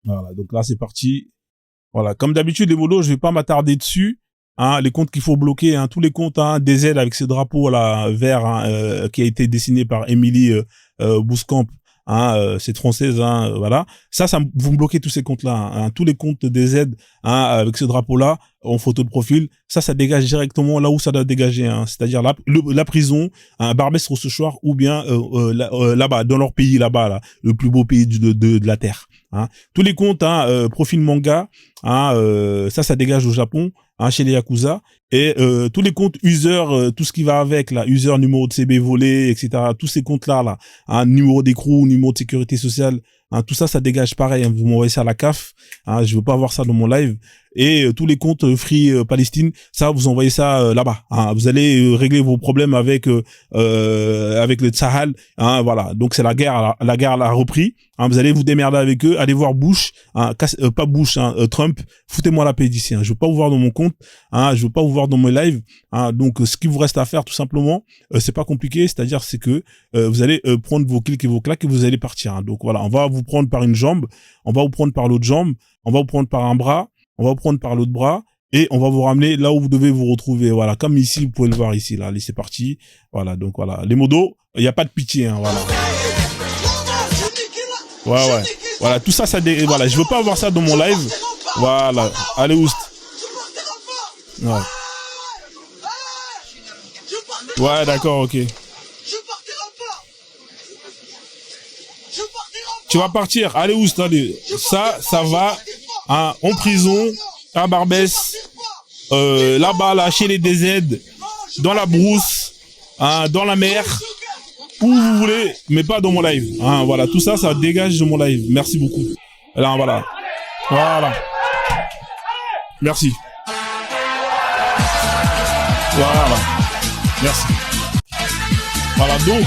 Voilà, donc là, c'est parti. Voilà, comme d'habitude, les modos, je vais pas m'attarder dessus. Hein, les comptes qu'il faut bloquer, hein, tous les comptes, hein, DZ avec ce drapeau là vert, hein, qui a été dessiné par Émilie Bouscamp, hein, cette française, hein, voilà. Ça, vous me bloquez tous ces comptes là, hein, tous les comptes DZ, hein, avec ce drapeau là en photo de profil. Ça dégage directement là où ça doit dégager, hein, c'est-à-dire la prison, hein, Barbès-Rochechouart, ou bien là-bas dans leur pays là-bas, là, le plus beau pays de la terre. Hein. Tous les comptes, hein, profil manga, hein, ça dégage au Japon. Hein, chez les Yakuza, et tous les comptes user, tout ce qui va avec, là, user, numéro de CB volé, etc., tous ces comptes-là, hein, numéro d'écrou, numéro de sécurité sociale, hein, tout ça dégage pareil, hein, vous m'envoyez ça à la CAF, hein, je veux pas voir ça dans mon live, et tous les comptes Free Palestine, ça, vous envoyez ça là-bas, hein, vous allez régler vos problèmes avec le Tsahal, hein, voilà, donc c'est la guerre a repris, hein, vous allez vous démerder avec eux, allez voir Bush, hein, pas Bush, hein, Trump, foutez-moi la paix d'ici, hein, je veux pas vous voir dans mon compte, hein, je veux pas vous voir dans mes lives, hein, donc ce qui vous reste à faire tout simplement, c'est pas compliqué, c'est-à-dire c'est que vous allez prendre vos clics et vos claques et vous allez partir, hein, donc voilà, on va vous prendre par une jambe, on va vous prendre par l'autre jambe, on va vous prendre par un bras, on va vous prendre par l'autre bras et on va vous ramener là où vous devez vous retrouver, voilà, comme ici, vous pouvez le voir ici, là, allez, c'est parti, voilà, donc voilà, les modos, il y a pas de pitié, hein, voilà. Ouais, voilà, tout ça, voilà, je veux pas avoir ça dans mon live, voilà, allez, oust. Ouais. Ouais, d'accord, ok. Tu vas partir, allez, oust, allez. Ça va, hein, en prison, à Barbès, là-bas, là, chez les DZ, dans la brousse, hein, dans la mer, où vous voulez, mais pas dans mon live. Hein, voilà, tout ça, ça dégage de mon live. Merci beaucoup. Là, voilà. Voilà. Merci. Voilà. Merci. Voilà, donc,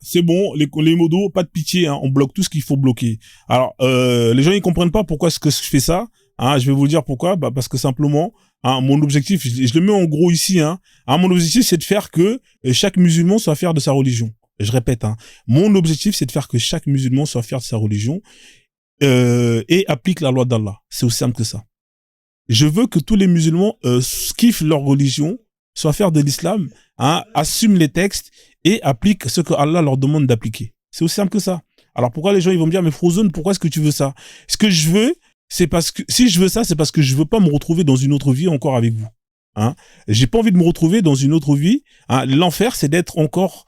c'est bon, les modos, pas de pitié, hein, on bloque tout ce qu'il faut bloquer. Alors, les gens, ils comprennent pas pourquoi est-ce que je fais ça. Hein, je vais vous dire pourquoi. Bah, parce que simplement, hein, mon objectif, je le mets en gros ici, hein, mon objectif, c'est de faire que chaque musulman soit fier de sa religion. Je répète, hein, mon objectif, c'est de faire que chaque musulman soit fier de sa religion et applique la loi d'Allah. C'est aussi simple que ça. Je veux que tous les musulmans kiffent leur religion, soient fiers de l'islam, hein, assument les textes et appliquent ce que Allah leur demande d'appliquer. C'est aussi simple que ça. Alors pourquoi les gens ils vont me dire mais Frozone, pourquoi est-ce que tu veux ça? Ce que je veux, c'est parce que si je veux ça, c'est parce que je veux pas me retrouver dans une autre vie encore avec vous. Hein, j'ai pas envie de me retrouver dans une autre vie. Hein, l'enfer, c'est d'être encore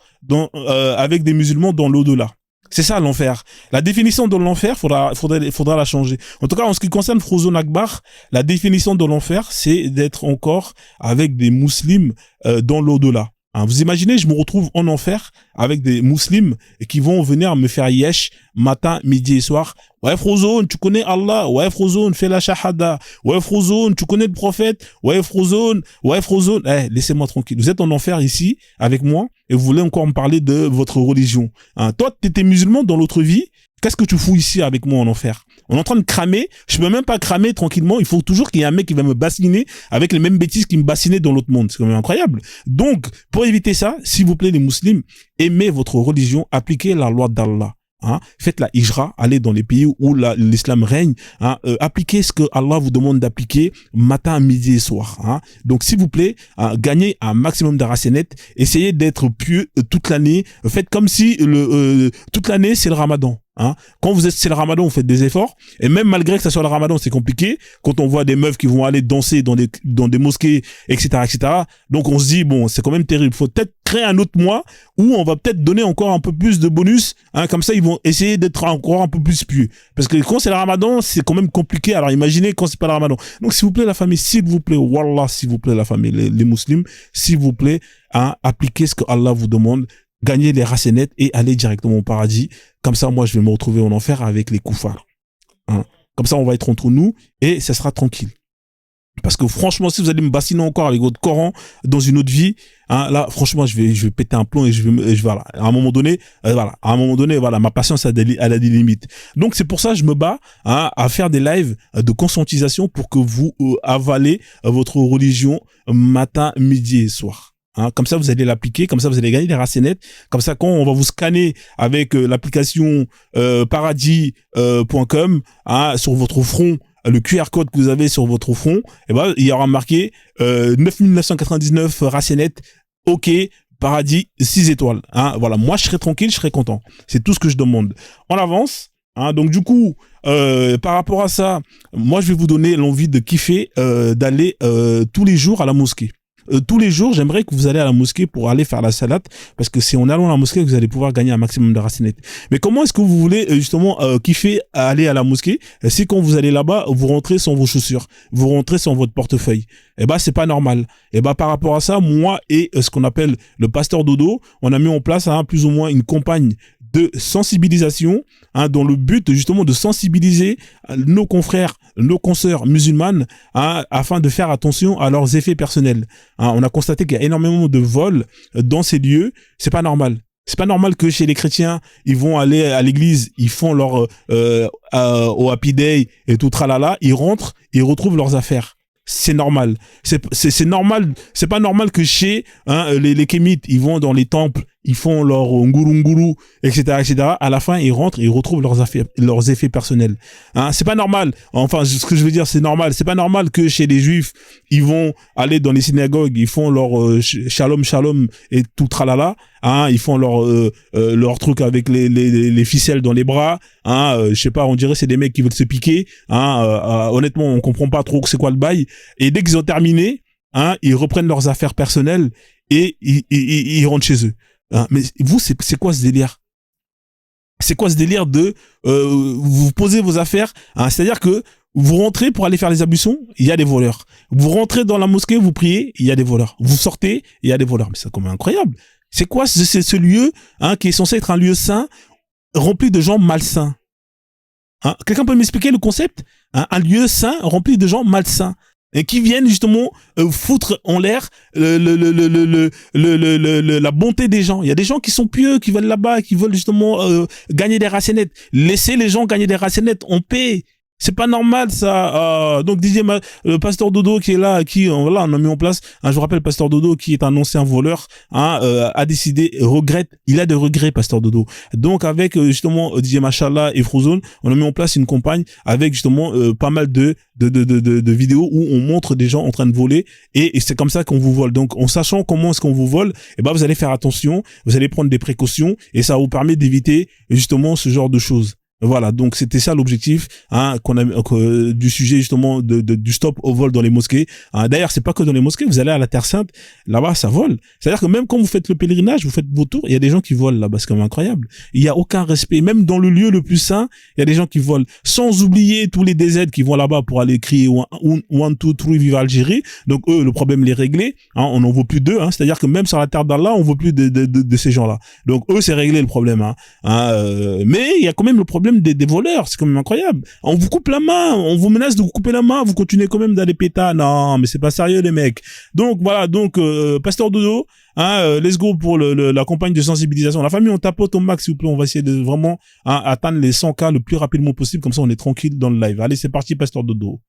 avec des musulmans dans l'au-delà. C'est ça l'enfer. La définition de l'enfer, faudra la changer. En tout cas, en ce qui concerne Frozone Akbar, la définition de l'enfer, c'est d'être encore avec des musulmans dans l'au-delà. Hein, vous imaginez, je me retrouve en enfer avec des musulmans qui vont venir me faire yesh matin, midi et soir. Ouais, Frozone, tu connais Allah. Ouais, Frozone, fais la shahada. Ouais, Frozone, tu connais le prophète. Ouais, Frozone. Ouais, Frozone. Eh, laissez-moi tranquille. Vous êtes en enfer ici avec moi et vous voulez encore me parler de votre religion. Hein, toi, t'étais musulman dans l'autre vie. Qu'est-ce que tu fous ici avec moi en enfer? On est en train de cramer. Je peux même pas cramer tranquillement. Il faut toujours qu'il y ait un mec qui va me bassiner avec les mêmes bêtises qu'il me bassinait dans l'autre monde. C'est quand même incroyable. Donc, pour éviter ça, s'il vous plaît, les musulmans, aimez votre religion, appliquez la loi d'Allah. Hein, faites la hijra, allez dans les pays où l'islam règne, hein, appliquez ce que Allah vous demande d'appliquer matin, midi et soir. Hein. Donc s'il vous plaît, gagnez un maximum d'aracenettes, essayez d'être pieux toute l'année, faites comme si toute l'année c'est le Ramadan. Hein. Quand c'est le Ramadan, vous faites des efforts, et même malgré que ça soit le Ramadan, c'est compliqué. Quand on voit des meufs qui vont aller danser dans des mosquées, etc., etc. Donc on se dit bon, c'est quand même terrible. Faut peut-être créer un autre mois où on va peut-être donner encore un peu plus de bonus. Hein, comme ça, ils vont essayer d'être encore un peu plus pieux. Parce que quand c'est le Ramadan, c'est quand même compliqué. Alors imaginez quand c'est pas le Ramadan. Donc s'il vous plaît la famille, s'il vous plaît, wallah, s'il vous plaît la famille, les musulmans, s'il vous plaît, hein, appliquez ce que Allah vous demande. Gagner les racenettes et aller directement au paradis. Comme ça, moi, je vais me retrouver en enfer avec les koufars. Hein. Comme ça, on va être entre nous et ça sera tranquille. Parce que franchement, si vous allez me bassiner encore avec votre Coran dans une autre vie, hein, là, franchement, je vais péter un plomb et voilà. À un moment donné, voilà, ma patience a des limites. Donc, c'est pour ça que je me bats, hein, à faire des lives de conscientisation pour que vous avalez votre religion matin, midi et soir. Hein, comme ça, vous allez l'appliquer, comme ça, vous allez gagner des racines. Comme ça, quand on va vous scanner avec l'application paradis.com sur votre front, le QR code que vous avez sur votre front, eh ben, il y aura marqué 9999 racines. OK, paradis, 6 étoiles. Hein, voilà, moi, je serai tranquille, je serai content. C'est tout ce que je demande. On avance. Hein, donc du coup, par rapport à ça, moi je vais vous donner l'envie de kiffer, d'aller tous les jours à la mosquée. Tous les jours, j'aimerais que vous allez à la mosquée pour aller faire la salade, parce que c'est en allant à la mosquée que vous allez pouvoir gagner un maximum de racinettes. Mais comment est-ce que vous voulez justement kiffer à aller à la mosquée si quand vous allez là-bas, vous rentrez sans vos chaussures, vous rentrez sans votre portefeuille? Eh ben c'est pas normal. Eh ben par rapport à ça, moi et ce qu'on appelle le pasteur Dodo, on a mis en place plus ou moins une campagne de sensibilisation, dans le but justement de sensibiliser nos confrères, nos consoeurs musulmanes, afin de faire attention à leurs effets personnels. On a constaté qu'il y a énormément de vols dans ces lieux. C'est pas normal. C'est pas normal que chez les chrétiens, ils vont aller à l'église, ils font leur au Happy Day et tout tralala, ils rentrent, ils retrouvent leurs affaires. C'est normal. C'est normal. C'est pas normal que chez les kémites, ils vont dans les temples, ils font leur nguru, etc., etc. À la fin, ils rentrent et ils retrouvent leurs affaires, leurs effets personnels. C'est pas normal. Enfin, ce que je veux dire, c'est normal. C'est pas normal que chez les juifs, ils vont aller dans les synagogues, ils font leur shalom, shalom et tout tralala. Ils font leur truc avec les ficelles dans les bras. Je sais pas, on dirait c'est des mecs qui veulent se piquer. Honnêtement, on comprend pas trop c'est quoi le bail. Et dès qu'ils ont terminé, ils reprennent leurs affaires personnelles et ils rentrent chez eux. Mais vous, c'est quoi ce délire? C'est quoi ce délire de vous posez vos affaires, c'est-à-dire que vous rentrez pour aller faire les ablutions, il y a des voleurs. Vous rentrez dans la mosquée, vous priez, il y a des voleurs. Vous sortez, il y a des voleurs. Mais c'est quand même incroyable. C'est quoi ce lieu qui est censé être un lieu saint, rempli de gens malsains? Quelqu'un peut m'expliquer le concept? Un lieu saint rempli de gens malsains et qui viennent justement foutre en l'air la bonté des gens. Il y a des gens qui sont pieux, qui veulent là-bas, qui veulent justement gagner des racinettes. Laissez les gens gagner des racinettes en paix. C'est pas normal ça. Donc le pasteur Dodo qui est là, voilà, on a mis en place. Je vous rappelle, pasteur Dodo qui est un ancien voleur, a décidé, regrette, il a des regrets, pasteur Dodo. Donc avec justement DJ Machallah et Frozone, on a mis en place une campagne avec justement pas mal de vidéos où on montre des gens en train de voler et c'est comme ça qu'on vous vole. Donc en sachant comment est-ce qu'on vous vole, vous allez faire attention, vous allez prendre des précautions et ça vous permet d'éviter justement ce genre de choses. Voilà, donc c'était ça l'objectif qu'on a du sujet justement du stop au vol dans les mosquées. D'ailleurs, c'est pas que dans les mosquées, vous allez à la Terre Sainte, là-bas ça vole. C'est-à-dire que même quand vous faites le pèlerinage, vous faites vos tours, il y a des gens qui volent là-bas, c'est quand même incroyable. Il y a aucun respect, même dans le lieu le plus saint, il y a des gens qui volent. Sans oublier tous les DZ qui vont là-bas pour aller crier one, two, three, vive Algérie. Donc eux, le problème il est réglé, on n'en veut plus d'eux, c'est-à-dire que même sur la terre d'Allah, on veut plus de ces gens-là. Donc eux, c'est réglé le problème. Mais il y a quand même le problème des voleurs, c'est quand même incroyable. On vous coupe la main, on vous menace de vous couper la main, vous continuez quand même d'aller péter. Non, mais c'est pas sérieux les mecs. Donc voilà, pasteur Dodo, let's go pour la campagne de sensibilisation. La famille, on tapote au max s'il vous plaît, on va essayer de vraiment atteindre les 100K le plus rapidement possible, comme ça on est tranquille dans le live. Allez, c'est parti, pasteur Dodo.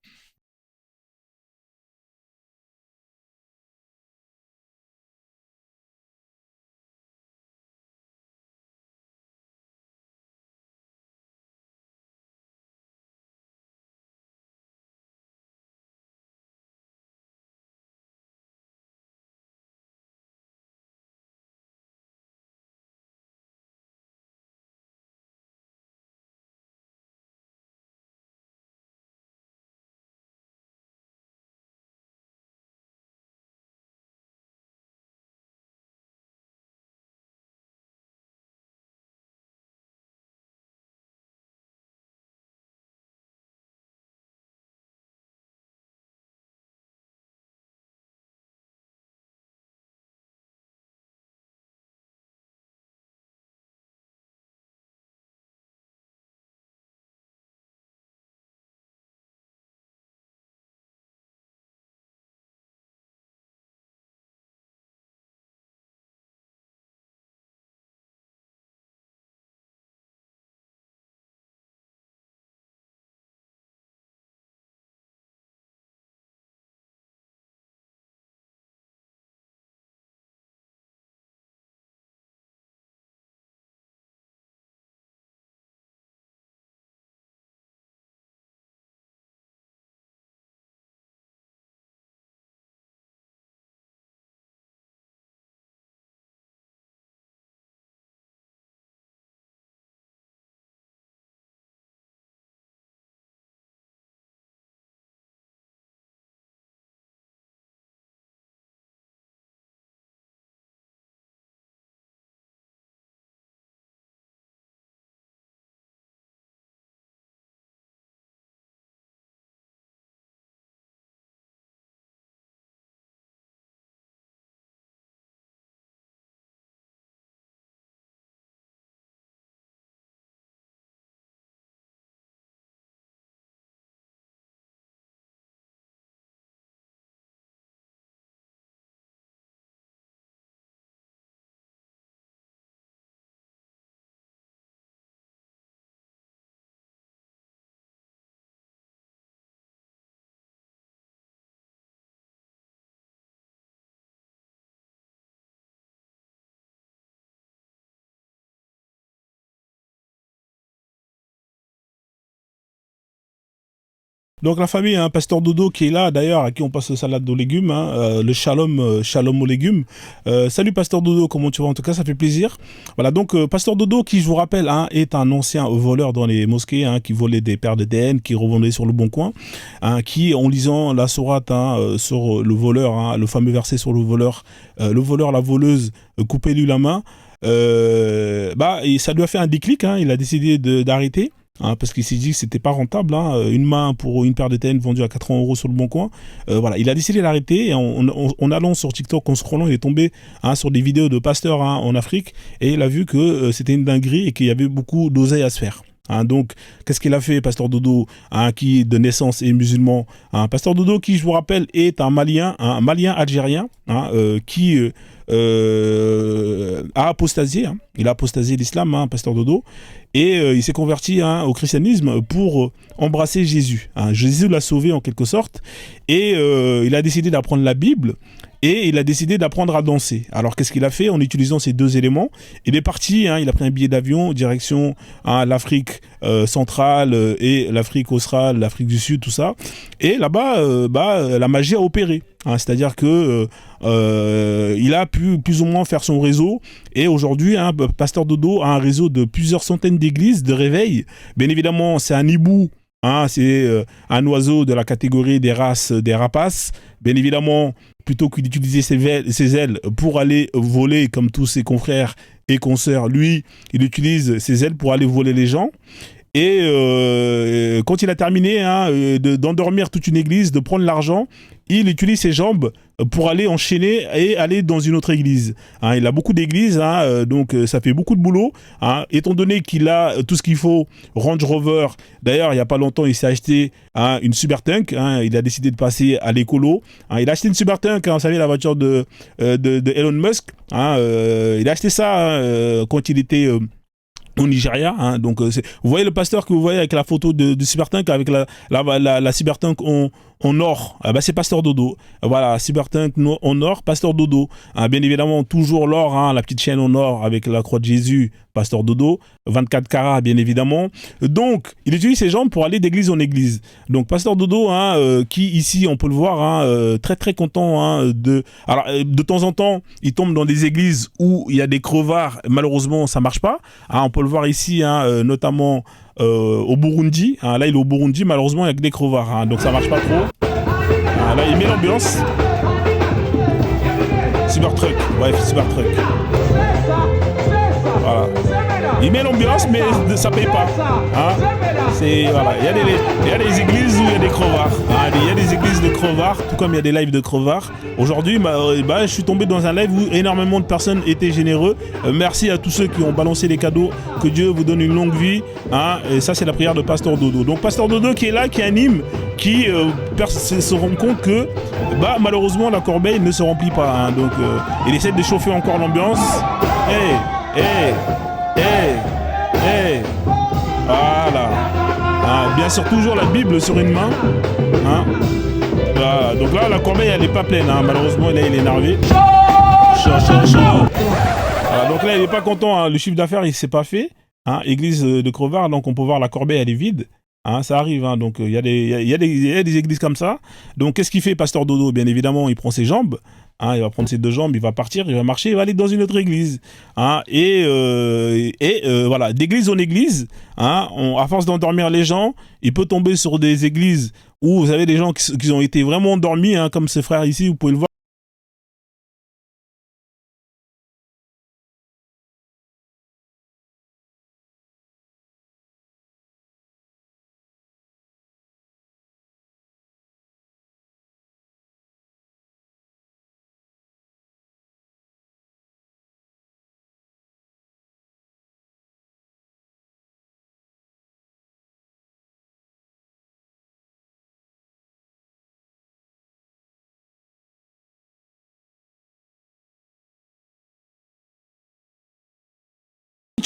Donc la famille, hein, Pasteur Dodo qui est là d'ailleurs, à qui on passe le salade aux légumes, hein, le shalom, shalom aux légumes. Salut Pasteur Dodo, comment tu vas? En tout cas, ça fait plaisir. Voilà, donc Pasteur Dodo qui, je vous rappelle, hein, est un ancien voleur dans les mosquées, hein, qui volait des paires de DN, qui revendait sur le bon coin, hein, qui, en lisant la sourate, hein, sur le voleur, hein, le fameux verset sur le voleur, la voleuse, coupez-lui la main. Et ça lui a fait un déclic, hein, il a décidé d'arrêter. Hein, parce qu'il s'est dit que c'était pas rentable, hein, une main pour une paire de TN vendue à 80 euros sur le bon coin. Voilà, il a décidé d'arrêter et en allant sur TikTok, en scrollant, il est tombé, hein, sur des vidéos de pasteurs, hein, en Afrique et il a vu que c'était une dinguerie et qu'il y avait beaucoup d'oseille à se faire. Hein, donc, qu'est-ce qu'il a fait, Pasteur Dodo, hein, qui de naissance est musulman, hein, Pasteur Dodo, qui, je vous rappelle, est un Malien algérien, hein, qui a apostasié, hein, il a apostasié l'islam, hein, Pasteur Dodo, et il s'est converti, hein, au christianisme pour embrasser Jésus. Hein. Jésus l'a sauvé en quelque sorte, et il a décidé d'apprendre la Bible. Et il a décidé d'apprendre à danser. Alors qu'est-ce qu'il a fait en utilisant ces deux éléments? Il est parti, hein, il a pris un billet d'avion direction, hein, l'Afrique centrale et l'Afrique australe, l'Afrique du Sud, tout ça. Et là-bas, la magie a opéré. Hein, c'est-à-dire que il a pu plus ou moins faire son réseau. Et aujourd'hui, hein, Pasteur Dodo a un réseau de plusieurs centaines d'églises de réveil. Bien évidemment, c'est un hibou. Hein, c'est un oiseau de la catégorie des races des rapaces. Bien évidemment, plutôt que d'utiliser ses ailes pour aller voler comme tous ses confrères et consoeurs, lui, il utilise ses ailes pour aller voler les gens. Et quand il a terminé, hein, d'endormir toute une église, de prendre l'argent, il utilise ses jambes pour aller enchaîner et aller dans une autre église. Hein, il a beaucoup d'églises, hein, donc ça fait beaucoup de boulot. Hein, étant donné qu'il a tout ce qu'il faut, Range Rover, d'ailleurs il n'y a pas longtemps il s'est acheté, hein, une Cybertruck, hein, il a décidé de passer à l'écolo. Hein, il a acheté une Cybertruck, hein, vous savez la voiture de Elon Musk. Hein, il a acheté ça, hein, quand il était... au Nigeria, hein, donc vous voyez le pasteur que vous voyez avec la photo de Cybertruck avec la Cybertruck en or, c'est Pasteur Dodo. Voilà, Cybertruck en or, Pasteur Dodo. Hein, bien évidemment, toujours l'or, hein, la petite chaîne en or avec la croix de Jésus, Pasteur Dodo. 24 carats, bien évidemment. Donc, il utilise ses jambes pour aller d'église en église. Donc, Pasteur Dodo, hein, qui ici, on peut le voir, hein, très très content, hein, Alors, de temps en temps, il tombe dans des églises où il y a des crevards. Malheureusement, ça marche pas. Hein, on peut le voir ici, hein, notamment au Burundi. Hein, là, il est au Burundi. Malheureusement, il y a que des crevards. Hein, donc, ça marche pas trop. Là, il met l'ambiance. Cybertruck. Ouais, Cybertruck. Voilà. Il met l'ambiance, mais ça paye pas. Hein, voilà. Il y a des églises où il y a des crevards. Hein, il y a des églises de crevards, tout comme il y a des lives de crevards. Aujourd'hui, je suis tombé dans un live où énormément de personnes étaient généreux. Merci à tous ceux qui ont balancé les cadeaux. Que Dieu vous donne une longue vie. Hein, et ça, c'est la prière de Pasteur Dodo. Donc, Pasteur Dodo qui est là, qui anime, qui se rend compte que malheureusement, la corbeille ne se remplit pas. Hein, donc, il essaie de chauffer encore l'ambiance. Voilà. Hein, bien sûr, toujours la Bible sur une main. Hein. Voilà. Donc là, la corbeille, elle n'est pas pleine. Hein. Malheureusement, là, il est énervé. Chaud. Voilà, donc là, il n'est pas content. Hein. Le chiffre d'affaires, il ne s'est pas fait. Hein. Église de crevards, donc on peut voir la corbeille, elle est vide. Hein, ça arrive, hein. Donc il y a des églises comme ça. Donc qu'est-ce qu'il fait, Pasteur Dodo? Bien évidemment, il prend ses jambes. Hein, il va prendre ses deux jambes, il va partir, il va marcher, il va aller dans une autre église. Hein, voilà, d'église en église, hein, à force d'endormir les gens, il peut tomber sur des églises où vous avez des gens qui ont été vraiment endormis, hein, comme ce frère ici, vous pouvez le voir.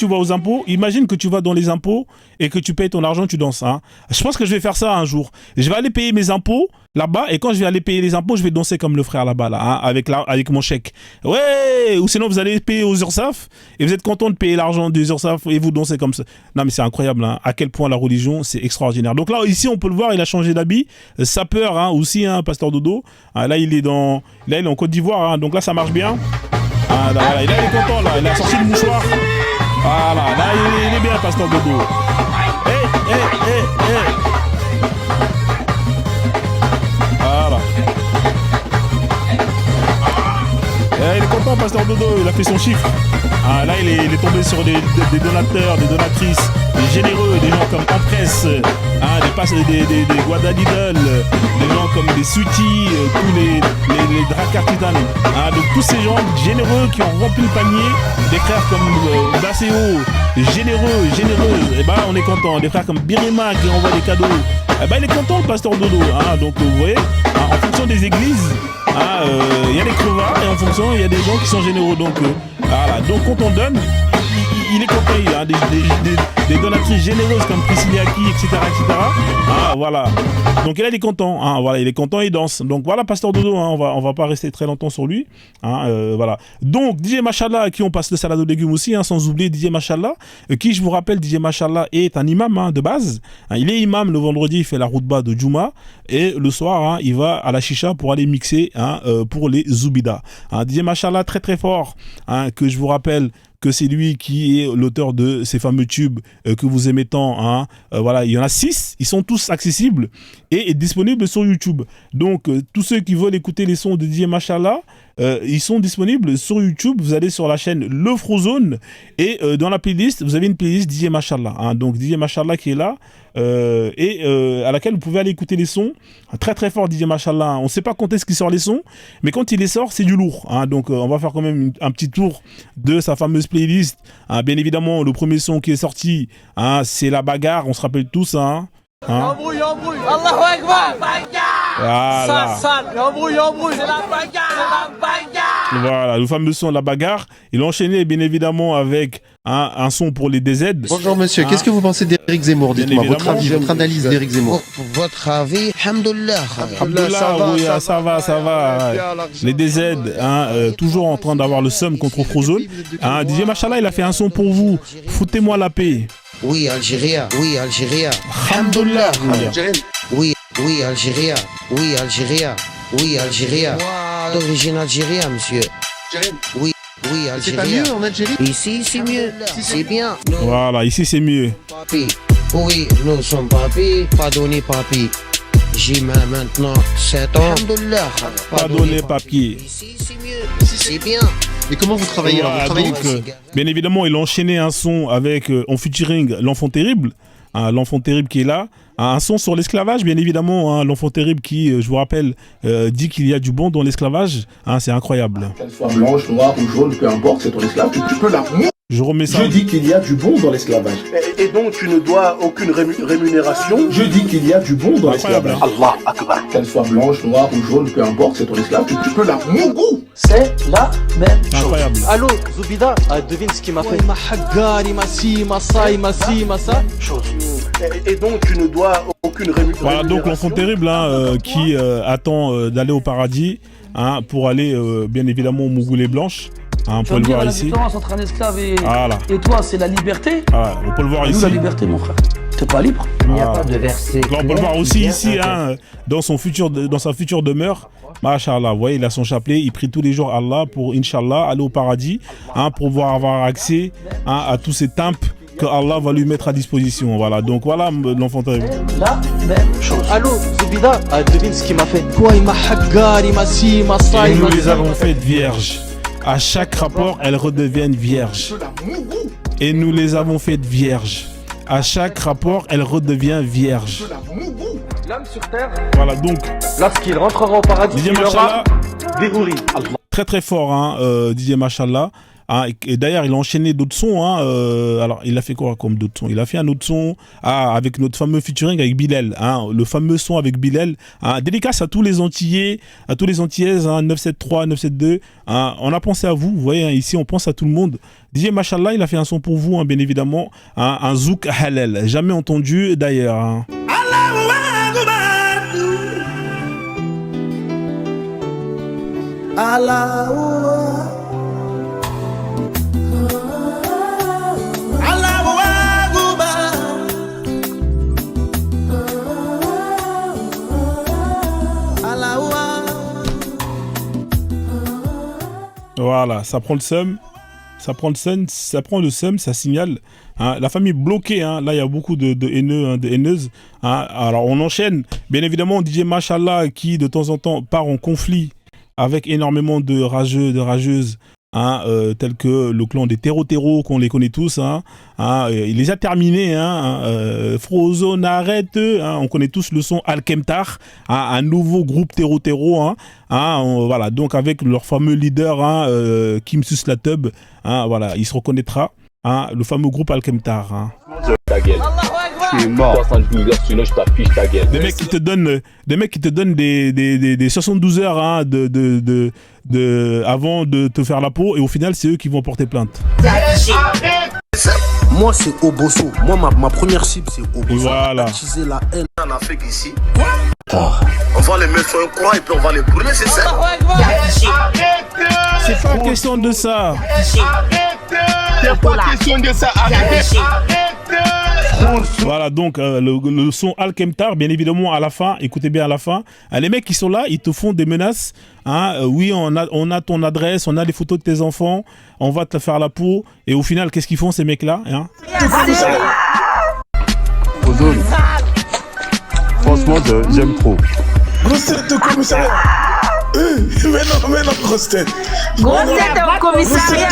tu vas aux impôts, imagine que tu vas dans les impôts et que tu payes ton argent, tu danses. Hein. Je pense que je vais faire ça un jour. Je vais aller payer mes impôts là-bas et quand je vais aller payer les impôts, je vais danser comme le frère là-bas, là, hein, avec mon chèque. Ouais. Ou sinon, vous allez payer aux URSSAF et vous êtes content de payer l'argent des URSSAF et vous dansez comme ça. Non, mais c'est incroyable, hein, à quel point la religion, c'est extraordinaire. Donc là, ici, on peut le voir, il a changé d'habit. Sapeur, hein, aussi, hein, Pasteur Dodo. Ah, là, il est en Côte d'Ivoire, hein, donc là, ça marche bien. Ah, là, il est content, là, il a sorti le mouchoir. Voilà, là, il est bien, Pasteur Dodo. Voilà. Il est content, Pasteur Dodo, il a fait son chiffre. Ah, là, il est tombé sur des donateurs, des donatrices, des généreux, des gens comme Empress, hein, des Guadalidol, des gens comme des Suti, tous les Dracartitan. Hein, donc tous ces gens généreux qui ont rempli le panier, des frères comme Baseo, généreux, et ben on est content. Des frères comme Birima qui envoient des cadeaux. Eh ben il est content, le Pasteur Dodo. Hein, donc vous voyez, hein, en fonction des églises, il y a des crevards et en fonction il y a des gens qui sont généreux. Donc voilà, donc quand on donne, il est content, il a des donatrices généreuses comme Priscilliaki, etc. Ah, voilà. Donc là, il est content. Hein, voilà, il est content, il danse. Donc voilà, Pasteur Dodo, hein, on va pas rester très longtemps sur lui. Hein, voilà. Donc DJ Machallah, à qui on passe le salade aux légumes aussi, hein, sans oublier DJ Machallah, qui, je vous rappelle, DJ Machallah est un imam, hein, de base. Hein, il est imam le vendredi, il fait la routba de Juma. Et le soir, hein, il va à la chicha pour aller mixer, hein, pour les Zoubida. Hein, DJ Machallah, très très fort, hein, que je vous rappelle que c'est lui qui est l'auteur de ces fameux tubes que vous aimez tant. Hein. Voilà, il y en a 6, ils sont tous accessibles et disponibles sur YouTube. Donc, tous ceux qui veulent écouter les sons de DJ Machallah, ils sont disponibles sur YouTube. Vous allez sur la chaîne Le Frozone et dans la playlist, vous avez une playlist DJ Machallah. Hein. Donc, DJ Machallah qui est là et à laquelle vous pouvez aller écouter les sons. Très très fort DJ Machallah. Hein. On ne sait pas quand est-ce qu'il sort les sons, mais quand il les sort, c'est du lourd. Hein. Donc, on va faire quand même un petit tour de sa fameuse playlist. Hein. Bien évidemment, le premier son qui est sorti, hein, c'est La Bagarre. On se rappelle tous. Hein. Hein. Allahu Akbar. Voilà. C'est la bagarre. Voilà, le fameux son La Bagarre. Il a enchaîné bien évidemment avec un son pour les DZ. Bonjour monsieur, qu'est-ce que vous pensez d'Éric Zemmour? Dites-moi votre avis, votre analyse d'Éric Zemmour. Votre avis, alhamdoulilah. Oui, ça va. Les DZ, hein, toujours en train d'avoir le seum contre Frozone. Hein, DJ Machallah, il a fait un son pour vous. Foutez-moi la paix. Oui, Algérie. Alhamdoulilah. Oui, Algérie. Oui, Algérie. D'origine algérienne, monsieur. Oui, Algérie. C'est pas mieux en Algérie? Ici, c'est mieux. C'est bien. Voilà, ici, c'est mieux. Papi. Oui, nous sommes papi. Pardonnez, papi. J'ai maintenant 7 ans. Alhamdoulilah. Pardonnez, papier. Ici, c'est mieux. C'est bien. Et comment vous travaillez? Alors, vous travaillez donc, bien évidemment, il a enchaîné un son avec, en featuring, L'Enfant Terrible. Hein, L'Enfant Terrible qui est là. Un son sur l'esclavage, bien évidemment. Hein, L'Enfant Terrible qui, je vous rappelle, dit qu'il y a du bon dans l'esclavage. Hein, c'est incroyable. Qu'elle soit blanche, noire ou jaune, peu importe, c'est ton esclave. Tu peux la... Je remets ça. Je dis qu'il y a du bon dans l'esclavage. Et donc tu ne dois aucune rémunération. Je dis qu'il y a du bon dans l'esclavage. Allah Akbar. Qu'elle soit blanche, noire ou jaune, peu importe, c'est ton esclave. Tu peux la... Mougou. C'est la même chose. Incroyable. Allô, Zoubida, devine ce qu'il m'a fait. Chose. Et donc tu ne dois aucune rémunération. Voilà, donc L'Enfant Terrible, hein, qui attend d'aller au paradis, hein, pour aller, bien évidemment, au Mougoulé Blanche. Hein, on peut le voir ici. La différence entre un esclave Voilà. et toi, c'est la liberté. Voilà, on peut le voir Nous, ici. la liberté, mon frère. T'es pas libre. Il n'y a pas de verset. Donc, on peut le voir aussi ici, hein, dans sa future demeure. Masha'Allah, vous voyez, il a son chapelet, il prie tous les jours Allah pour, Inch'Allah, aller au paradis, hein, pour pouvoir avoir accès, hein, à tous ces temples que Allah va lui mettre à disposition. Voilà, donc voilà L'Enfant Terrible. La même chose. Allô, Zoubida, devine ce qu'il m'a fait. Et nous les avons faites vierges. À chaque rapport, elles redeviennent vierges. Et nous les avons faites vierges. À chaque rapport, elle redevient vierge. L'homme sur terre, Voilà, donc, lorsqu'il rentrera au paradis, DJ il aura Machallah, des houris. très très fort, hein, DJ Machallah. Hein, et d'ailleurs, il a enchaîné d'autres sons. Hein, alors, il a fait quoi comme d'autres sons? Il a fait un autre son avec notre fameux featuring avec Bilal. Hein, le fameux son avec Bilal. Hein, dédicace à tous les Antillais, à tous les Antillaises, hein, 973, 972. Hein, on a pensé à vous. Vous voyez, hein, ici, on pense à tout le monde. DJ Machallah, il a fait un son pour vous, hein, bien évidemment. Hein, un zouk halal. Jamais entendu d'ailleurs. Hein. Voilà, ça prend le seum. Ça prend le seum, ça signale. Hein, la famille bloquée, hein, là il y a beaucoup de haineux, hein, de haineuses. Hein, alors on enchaîne, bien évidemment, DJ Machallah qui de temps en temps part en conflit avec énormément de rageux, de rageuses, hein, tels que le clan des Terro qu'on les connaît tous. Hein, il les a terminés. Hein, Frozone, arrête. Hein, on connaît tous le son Alkemtar, hein, un nouveau groupe Terro. Hein, voilà, donc avec leur fameux leader, hein, Kim Suslatub. Hein, voilà, il se reconnaîtra. Hein, le fameux groupe Alkemtar. Hein. Ta gueule. Je suis mort. 72 heures, sinon je t'affiche ta gueule. Des mecs qui te donnent des 72 heures, hein, avant de te faire la peau, et au final c'est eux qui vont porter plainte. Moi c'est Obosso. Moi ma première cible c'est Obosso. Voilà. Attiser la haine en Afrique ici. On va les mettre sur un courant et puis on va les brûler, c'est ça. C'est pas question de ça. C'est pas question de ça. Arrêtez. Voilà, donc le son Alkemtar, bien évidemment à la fin, écoutez bien à la fin, les mecs qui sont là, ils te font des menaces. Hein, oui, on a ton adresse, on a les photos de tes enfants, on va te faire la peau, et au final, qu'est-ce qu'ils font ces mecs-là, hein? Ozone. Franchement, j'aime trop. Grosse tête de commissariat. Mais non, grosse tête. Grosse tête au commissariat.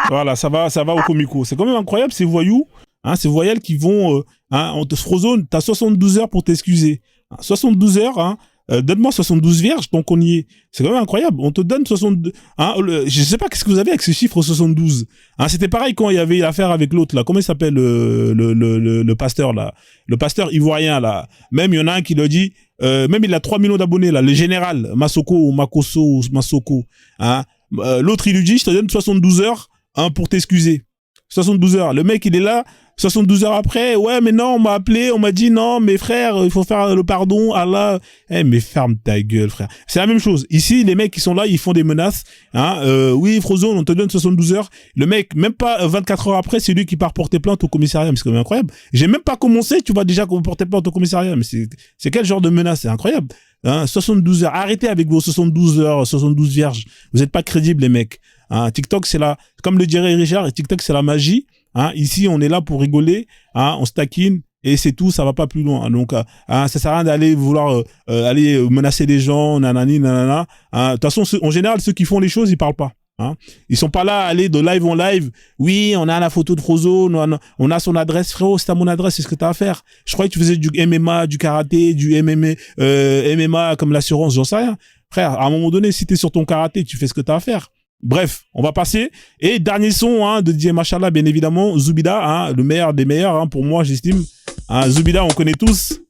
Voilà, ça va au comico. C'est quand même incroyable ces voyous. Hein, ces voyelles qui vont... on te frozone, t'as 72 heures pour t'excuser. 72 heures, hein, donne-moi 72 vierges tant qu'on y est. C'est quand même incroyable. On te donne 72... Hein, je sais pas qu'est-ce que vous avez avec ce chiffre 72. Hein, c'était pareil quand il y avait l'affaire avec l'autre, là. Comment il s'appelle le pasteur, là? Le pasteur ivoirien, là. Même, il y en a un qui le dit... même il a 3 millions d'abonnés, là. Le général, Masoko ou Makoso ou Masoko. Hein, l'autre, il lui dit, je te donne 72 heures, hein, pour t'excuser. 72 heures. Le mec, il est là... 72 heures après, ouais, mais non, on m'a appelé, on m'a dit non, mes frères, il faut faire le pardon, Allah. Mais ferme ta gueule, frère. C'est la même chose. Ici, les mecs qui sont là, ils font des menaces. Hein, oui, Frozone, on te donne 72 heures. Le mec, même pas 24 heures après, c'est lui qui part porter plainte au commissariat. Mais c'est quand même incroyable. J'ai même pas commencé, tu vas déjà porter plainte au commissariat. Mais c'est quel genre de menace? C'est incroyable. Hein, 72 heures. Arrêtez avec vos 72 heures, 72 vierges. Vous êtes pas crédibles, les mecs. Hein, TikTok, c'est la, comme le dirait Richard, TikTok, c'est la magie. Hein, ici, on est là pour rigoler, hein, on se taquine et c'est tout, ça va pas plus loin. Donc, ça sert à rien d'aller vouloir aller menacer les gens, nanani, nanana. Hein. De toute façon, en général, ceux qui font les choses, ils parlent pas. Hein. Ils sont pas là à aller de live en live. Oui, on a la photo de Frozone, on a son adresse. Frérot, c'est à mon adresse, c'est ce que t'as à faire. Je croyais que tu faisais du MMA, du karaté, du MMA comme l'assurance, j'en sais rien. Frère, à un moment donné, si t'es sur ton karaté, tu fais ce que t'as à faire. Bref, on va passer. Et dernier son, hein, de DJ Machallah, bien évidemment, Zoubida, hein, le meilleur des meilleurs, hein, pour moi, j'estime. Hein, Zoubida, on connaît tous.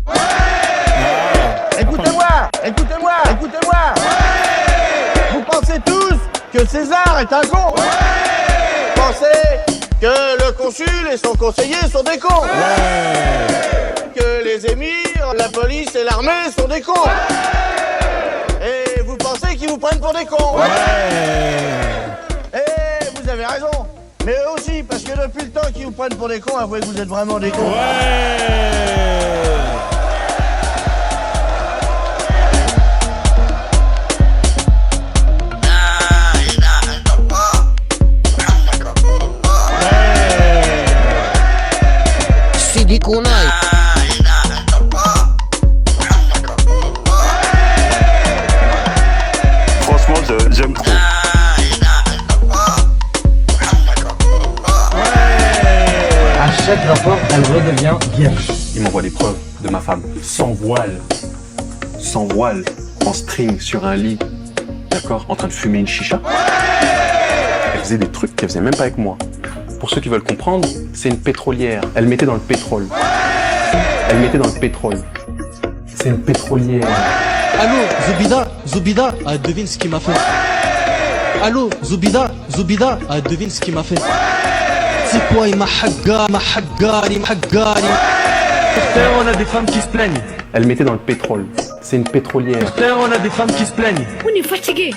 Ouais. Écoutez-moi. Vous pensez tous que César est un con. Vous pensez que le consul et son conseiller sont des cons. Que les émirs, la police et l'armée sont des cons. Et vous pensez qu'ils vous prennent pour des cons. Et vous avez raison. Mais eux aussi, parce que depuis le temps qu'ils vous prennent pour des cons, avouez que vous êtes vraiment des cons. Sidi Kounaï. J'aime trop. À chaque rapport, elle redevient vierge. Il m'envoie des preuves de ma femme sans voile, en string sur un lit, d'accord, en train de fumer une chicha. Et faisait des trucs qu'elle faisait même pas avec moi. Pour ceux qui veulent comprendre, c'est une pétrolière. Elle mettait dans le pétrole. Elle mettait dans le pétrole. C'est une pétrolière. Allô, Zoubida, devine ce qu'il m'a fait. Allô, Zoubida, devine ce qu'il m'a fait. C'est quoi, il m'a haggari. Frère, on a des femmes qui se plaignent. Elle mettait dans le pétrole. C'est une pétrolière. Frère, on a des femmes qui se plaignent. On est fatigué.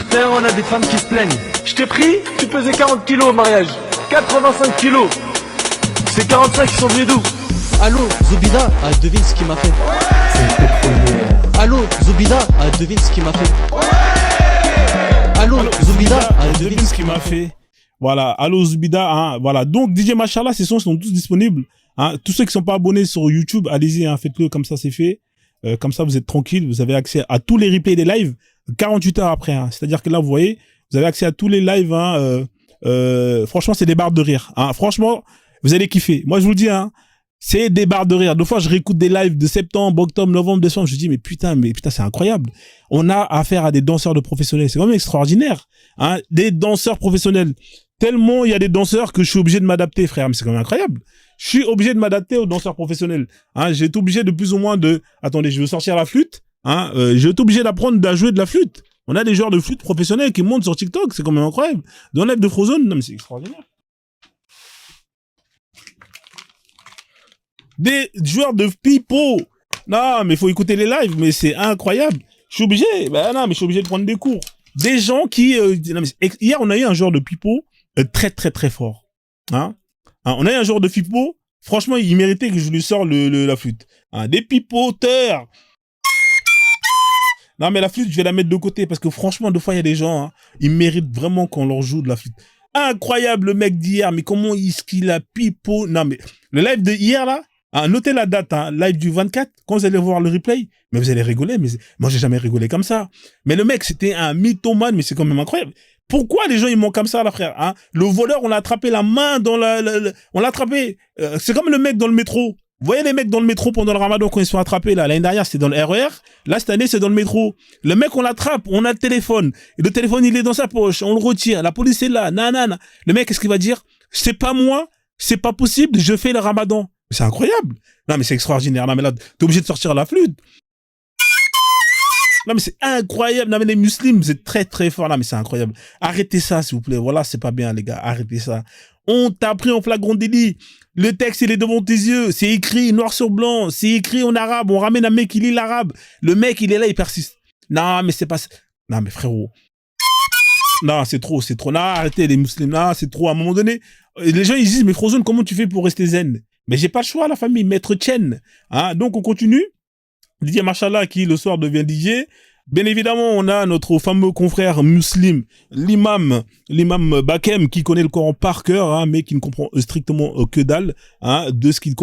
Frère, on a des femmes qui se plaignent. Je t'ai pris, tu pesais 40 kilos au mariage. 85 kilos. C'est 45 qui sont venus d'où? Allô, Zoubida, devine ce qu'il m'a fait. C'est une pétrolière. Allô, Zoubida, devine ce qu'il m'a fait. Allô, Zoubida, devine ce qu'il m'a fait. Voilà, allô Zoubida, hein, voilà. Donc DJ Machallah, ces sons sont tous disponibles. Hein. Tous ceux qui sont pas abonnés sur YouTube, allez-y, hein, faites-le comme ça, c'est fait. Comme ça, vous êtes tranquille, vous avez accès à tous les replays des lives 48 heures après. Hein. C'est-à-dire que là, vous voyez, vous avez accès à tous les lives. Hein, franchement, c'est des barres de rire. Hein. Franchement, vous allez kiffer. Moi, je vous le dis, hein, c'est des barres de rire. Deux fois, je réécoute des lives de septembre, octobre, novembre, décembre. Je dis, mais putain, c'est incroyable. On a affaire à des danseurs de professionnels. C'est quand même extraordinaire. Hein. Des danseurs professionnels. Tellement il y a des danseurs que je suis obligé de m'adapter, frère. Mais c'est quand même incroyable. Je suis obligé de m'adapter aux danseurs professionnels. Hein. J'ai été obligé de plus ou moins de... Attendez, je veux sortir la flûte. Hein. J'ai été obligé d'apprendre à jouer de la flûte. On a des joueurs de flûte professionnels qui montent sur TikTok. C'est quand même incroyable. Dans l'aide de Frozone, non mais c'est extraordinaire. Des joueurs de pipeau. Non, mais faut écouter les lives, mais c'est incroyable. Je suis obligé. Non, mais je suis obligé de prendre des cours. Des gens qui... non, mais hier, on a eu un joueur de pipeau très, très, très fort. Hein? On a eu un joueur de pipeau. Franchement, il méritait que je lui sorte la flûte. Hein? Des pipoteurs. Non, mais la flûte, je vais la mettre de côté parce que franchement, deux fois, il y a des gens, hein, ils méritent vraiment qu'on leur joue de la flûte. Incroyable, le mec d'hier. Mais comment est-ce qu'il a pipeau? Non, mais le live de hier, là, hein, notez la date, hein, live du 24, quand vous allez voir le replay, mais vous allez rigoler, mais moi j'ai jamais rigolé comme ça. Mais le mec, c'était un mythomane, mais c'est quand même incroyable. Pourquoi les gens ils mentent comme ça, là, frère, hein? Le voleur, on l'a attrapé la main dans on l'a attrapé. C'est comme le mec dans le métro. Vous voyez les mecs dans le métro pendant le ramadan quand ils sont attrapés, là. L'année dernière, c'était dans le RER. Là, cette année, c'est dans le métro. Le mec, on l'attrape, on a le téléphone. Et le téléphone, il est dans sa poche, on le retire. La police est là, nanana. Le mec, qu'est-ce qu'il va dire? C'est pas moi, c'est pas possible, je fais le ramadan. C'est incroyable. Non, mais c'est extraordinaire. Non, mais là, t'es obligé de sortir la flûte. Non, mais c'est incroyable. Non, mais les musulmans, c'est très, très fort. Non, mais c'est incroyable. Arrêtez ça, s'il vous plaît. Voilà, c'est pas bien, les gars. Arrêtez ça. On t'a pris en flagrant délit. Le texte, il est devant tes yeux. C'est écrit noir sur blanc. C'est écrit en arabe. On ramène un mec qui lit l'arabe. Le mec, il est là, il persiste. Non, mais c'est pas... Non, mais frérot. Non, c'est trop. Non, arrêtez, les musulmans. Non, c'est trop. À un moment donné, les gens, ils disent, mais Frozone, comment tu fais pour rester zen? Mais j'ai pas le choix, la famille, maître Chen. Hein, donc, on continue. DJ Machallah, qui le soir devient DJ. Bien évidemment, on a notre fameux confrère musulman, l'imam Bakem, qui connaît le Coran par cœur, hein, mais qui ne comprend strictement que dalle, hein, de ce qu'il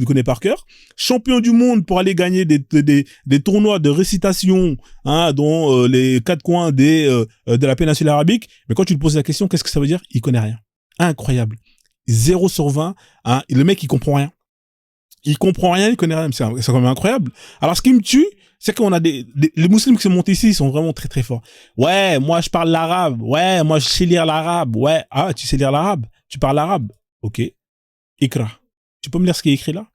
connaît par cœur. Champion du monde pour aller gagner des tournois de récitation, hein, dans les quatre coins de la péninsule arabique. Mais quand tu lui poses la question, qu'est-ce que ça veut dire? Il connaît rien. Incroyable. 0 sur 20, hein, le mec, il comprend rien. Il comprend rien, il connaît rien. C'est quand même incroyable. Alors, ce qui me tue, c'est qu'on a les musulmans qui sont montés ici, ils sont vraiment très, très forts. Ouais, moi, je parle l'arabe. Ouais, moi, je sais lire l'arabe. Ouais. Ah, tu sais lire l'arabe? Tu parles l'arabe? Ok. Ikra. Tu peux me lire ce qui est écrit là?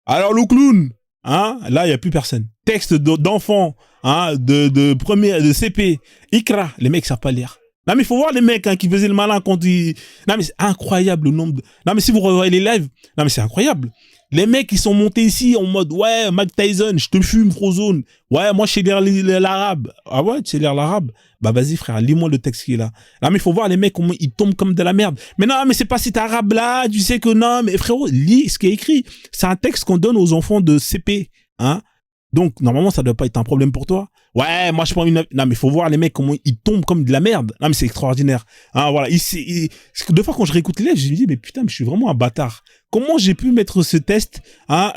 Alors, le clown, hein, là, il y a plus personne. Texte d'enfant, hein, de CP. Ikra. Les mecs savent pas lire. Non, mais il faut voir les mecs, hein, qui faisaient le malin quand ils... Non, mais c'est incroyable le nombre de... Non, mais si vous revoyez les lives, non, mais c'est incroyable. Les mecs, qui sont montés ici en mode, ouais, Mike Tyson, je te fume, Frozone. Ouais, moi, je sais lire l'arabe. Ah ouais, tu sais lire l'arabe? Bah, vas-y, frère, lis-moi le texte qui est là. Non, mais il faut voir les mecs, comment ils tombent comme de la merde. Mais non, mais c'est pas cet arabe-là, tu sais que non, mais frérot, lis ce qui est écrit. C'est un texte qu'on donne aux enfants de CP, hein. Donc, normalement, ça doit pas être un problème pour toi. Ouais, moi, je prends une... Non, mais faut voir les mecs, comment ils tombent comme de la merde. Non, mais c'est extraordinaire. Hein, voilà. Deux fois, quand je réécoute les livres, je me dis, mais putain, mais je suis vraiment un bâtard. Comment j'ai pu mettre ce test, hein,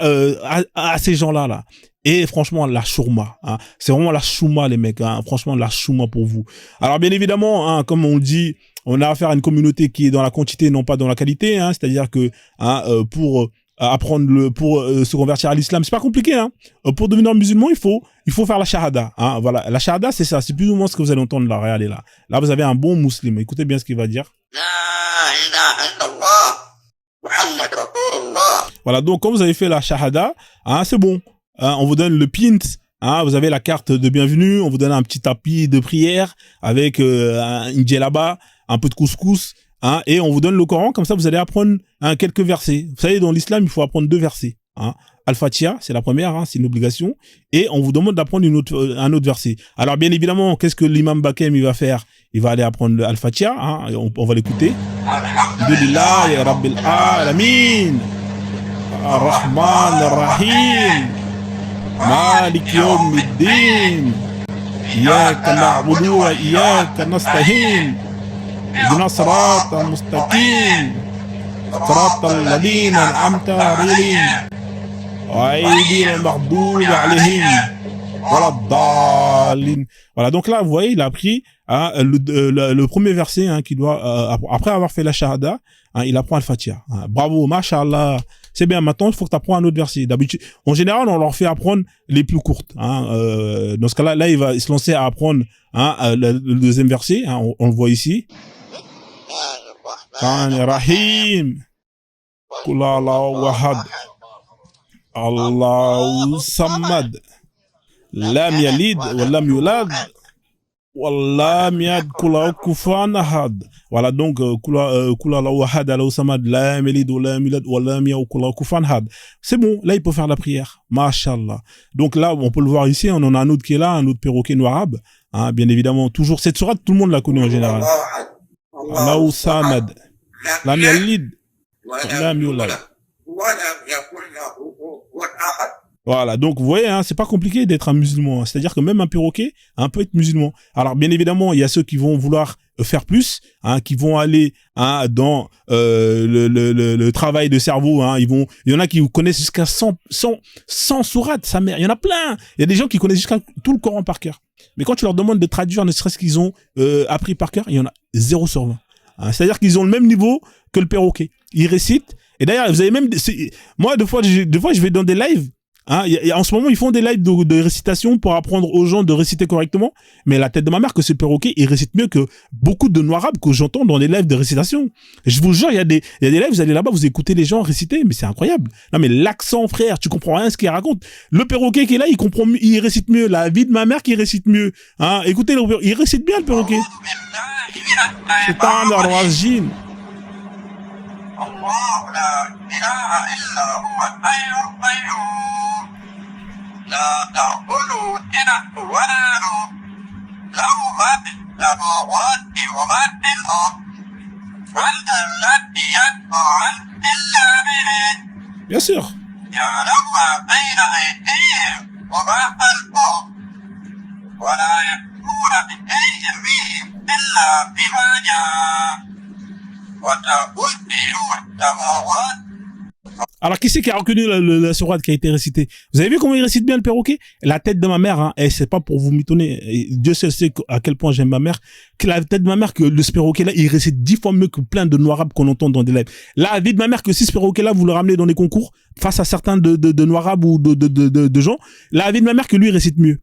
à ces gens-là, là? Et franchement, la chourma, hein. C'est vraiment la chourma, les mecs, hein. Franchement, la chourma pour vous. Alors, bien évidemment, hein, comme on le dit, on a affaire à une communauté qui est dans la quantité, non pas dans la qualité, hein. C'est-à-dire que, hein, pour apprendre pour se convertir à l'islam. C'est pas compliqué, hein. Pour devenir musulman, il faut faire la shahada, hein. Voilà, la shahada, c'est ça, c'est plus ou moins ce que vous allez entendre là. Regardez là. Là, vous avez un bon musulman. Écoutez bien ce qu'il va dire. Voilà, donc quand vous avez fait la shahada, hein, c'est bon. Hein, on vous donne le pint. Hein, vous avez la carte de bienvenue, on vous donne un petit tapis de prière avec une djellaba, un peu de couscous, hein, et on vous donne le Coran, comme ça vous allez apprendre quelques versets. Vous savez, dans l'islam, il faut apprendre 2 versets. Hein. Al-Fatiha, c'est la première, hein, c'est une obligation, et on vous demande d'apprendre un autre verset. Alors bien évidemment, qu'est-ce que l'imam Bakem il va faire? Il va aller apprendre Al-Fatiha, hein, on va l'écouter. Alhamdulillah, ya Rabbil Alamin, Ar-Rahman Ar-Rahim, مالك يوم الدين إياك نعبد وإياك نستعين اهدنا الصراط المستقيم صراط الذين أنعمت عليهم غير المغضوب عليهم ولا الضالين. Voilà, donc là vous voyez il a pris le premier verset, hein, qui doit après avoir fait la shahada, hein, il apprend Al-Fatiha, hein. Bravo, mashallah. C'est bien, maintenant, il faut que tu apprennes un autre verset. D'habitude, en général, on leur fait apprendre les plus courtes. Hein. Dans ce cas-là, il va se lancer à apprendre, hein, le deuxième verset. Hein, on le voit ici. Rahim. Kula Allahu Wahad. Allahu Samad. Lam Yalid wa Lam Yulad. Wallah miad kula kufan ahad. Voilà, donc kula la wahad ala samad la melid wala milad wala miya kula kufan ahad. C'est bon, là il peut faire la prière. Mashallah. Donc là on peut le voir ici, on en a un autre qui est là, un autre perroquet noir arabe, hein, bien évidemment toujours cette sourate tout le monde la connaît en général. Allahu samad la melid wala miulad. Voilà, donc vous voyez, hein, c'est pas compliqué d'être un musulman, hein. C'est-à-dire que même un perroquet, hein, peut être musulman. Alors bien évidemment, il y a ceux qui vont vouloir faire plus, hein, qui vont aller, hein, dans le travail de cerveau, hein, il y en a qui connaissent jusqu'à 100 sourates, sa mère, il y en a plein. Il y a des gens qui connaissent jusqu'à tout le Coran par cœur. Mais quand tu leur demandes de traduire, ne serait-ce qu'ils ont appris par cœur, il y en a 0 sur 20. Hein, c'est-à-dire qu'ils ont le même niveau que le perroquet. Ils récitent. Et d'ailleurs, vous avez même, moi, deux fois, je vais dans des lives. Hein, en ce moment, ils font des lives de récitation pour apprendre aux gens de réciter correctement. Mais la tête de ma mère, que ce perroquet, il récite mieux que beaucoup de noirs arabes que j'entends dans les lives de récitation. Et je vous jure, il y a des lives, vous allez là-bas, vous écoutez les gens réciter, mais c'est incroyable. Non, mais l'accent, frère, tu comprends rien ce qu'il raconte. Le perroquet qui est là, il récite mieux. La vie de ma mère qui récite mieux. Hein, écoutez, il récite bien, le perroquet. C'est un arwazine. Bien sûr. Alors, qui c'est qui a reconnu la sourate qui a été récitée? Vous avez vu comment il récite bien le perroquet? La tête de ma mère, hein, et c'est pas pour vous mitonner, et Dieu seul sait à quel point j'aime ma mère, que la tête de ma mère, que le perroquet là, il récite 10 fois mieux que plein de noirs arabes qu'on entend dans des lives. La vie de ma mère, que si ce perroquet là, vous le ramenez dans les concours, face à certains de noirs arabes ou de gens, la vie de ma mère, que lui, il récite mieux.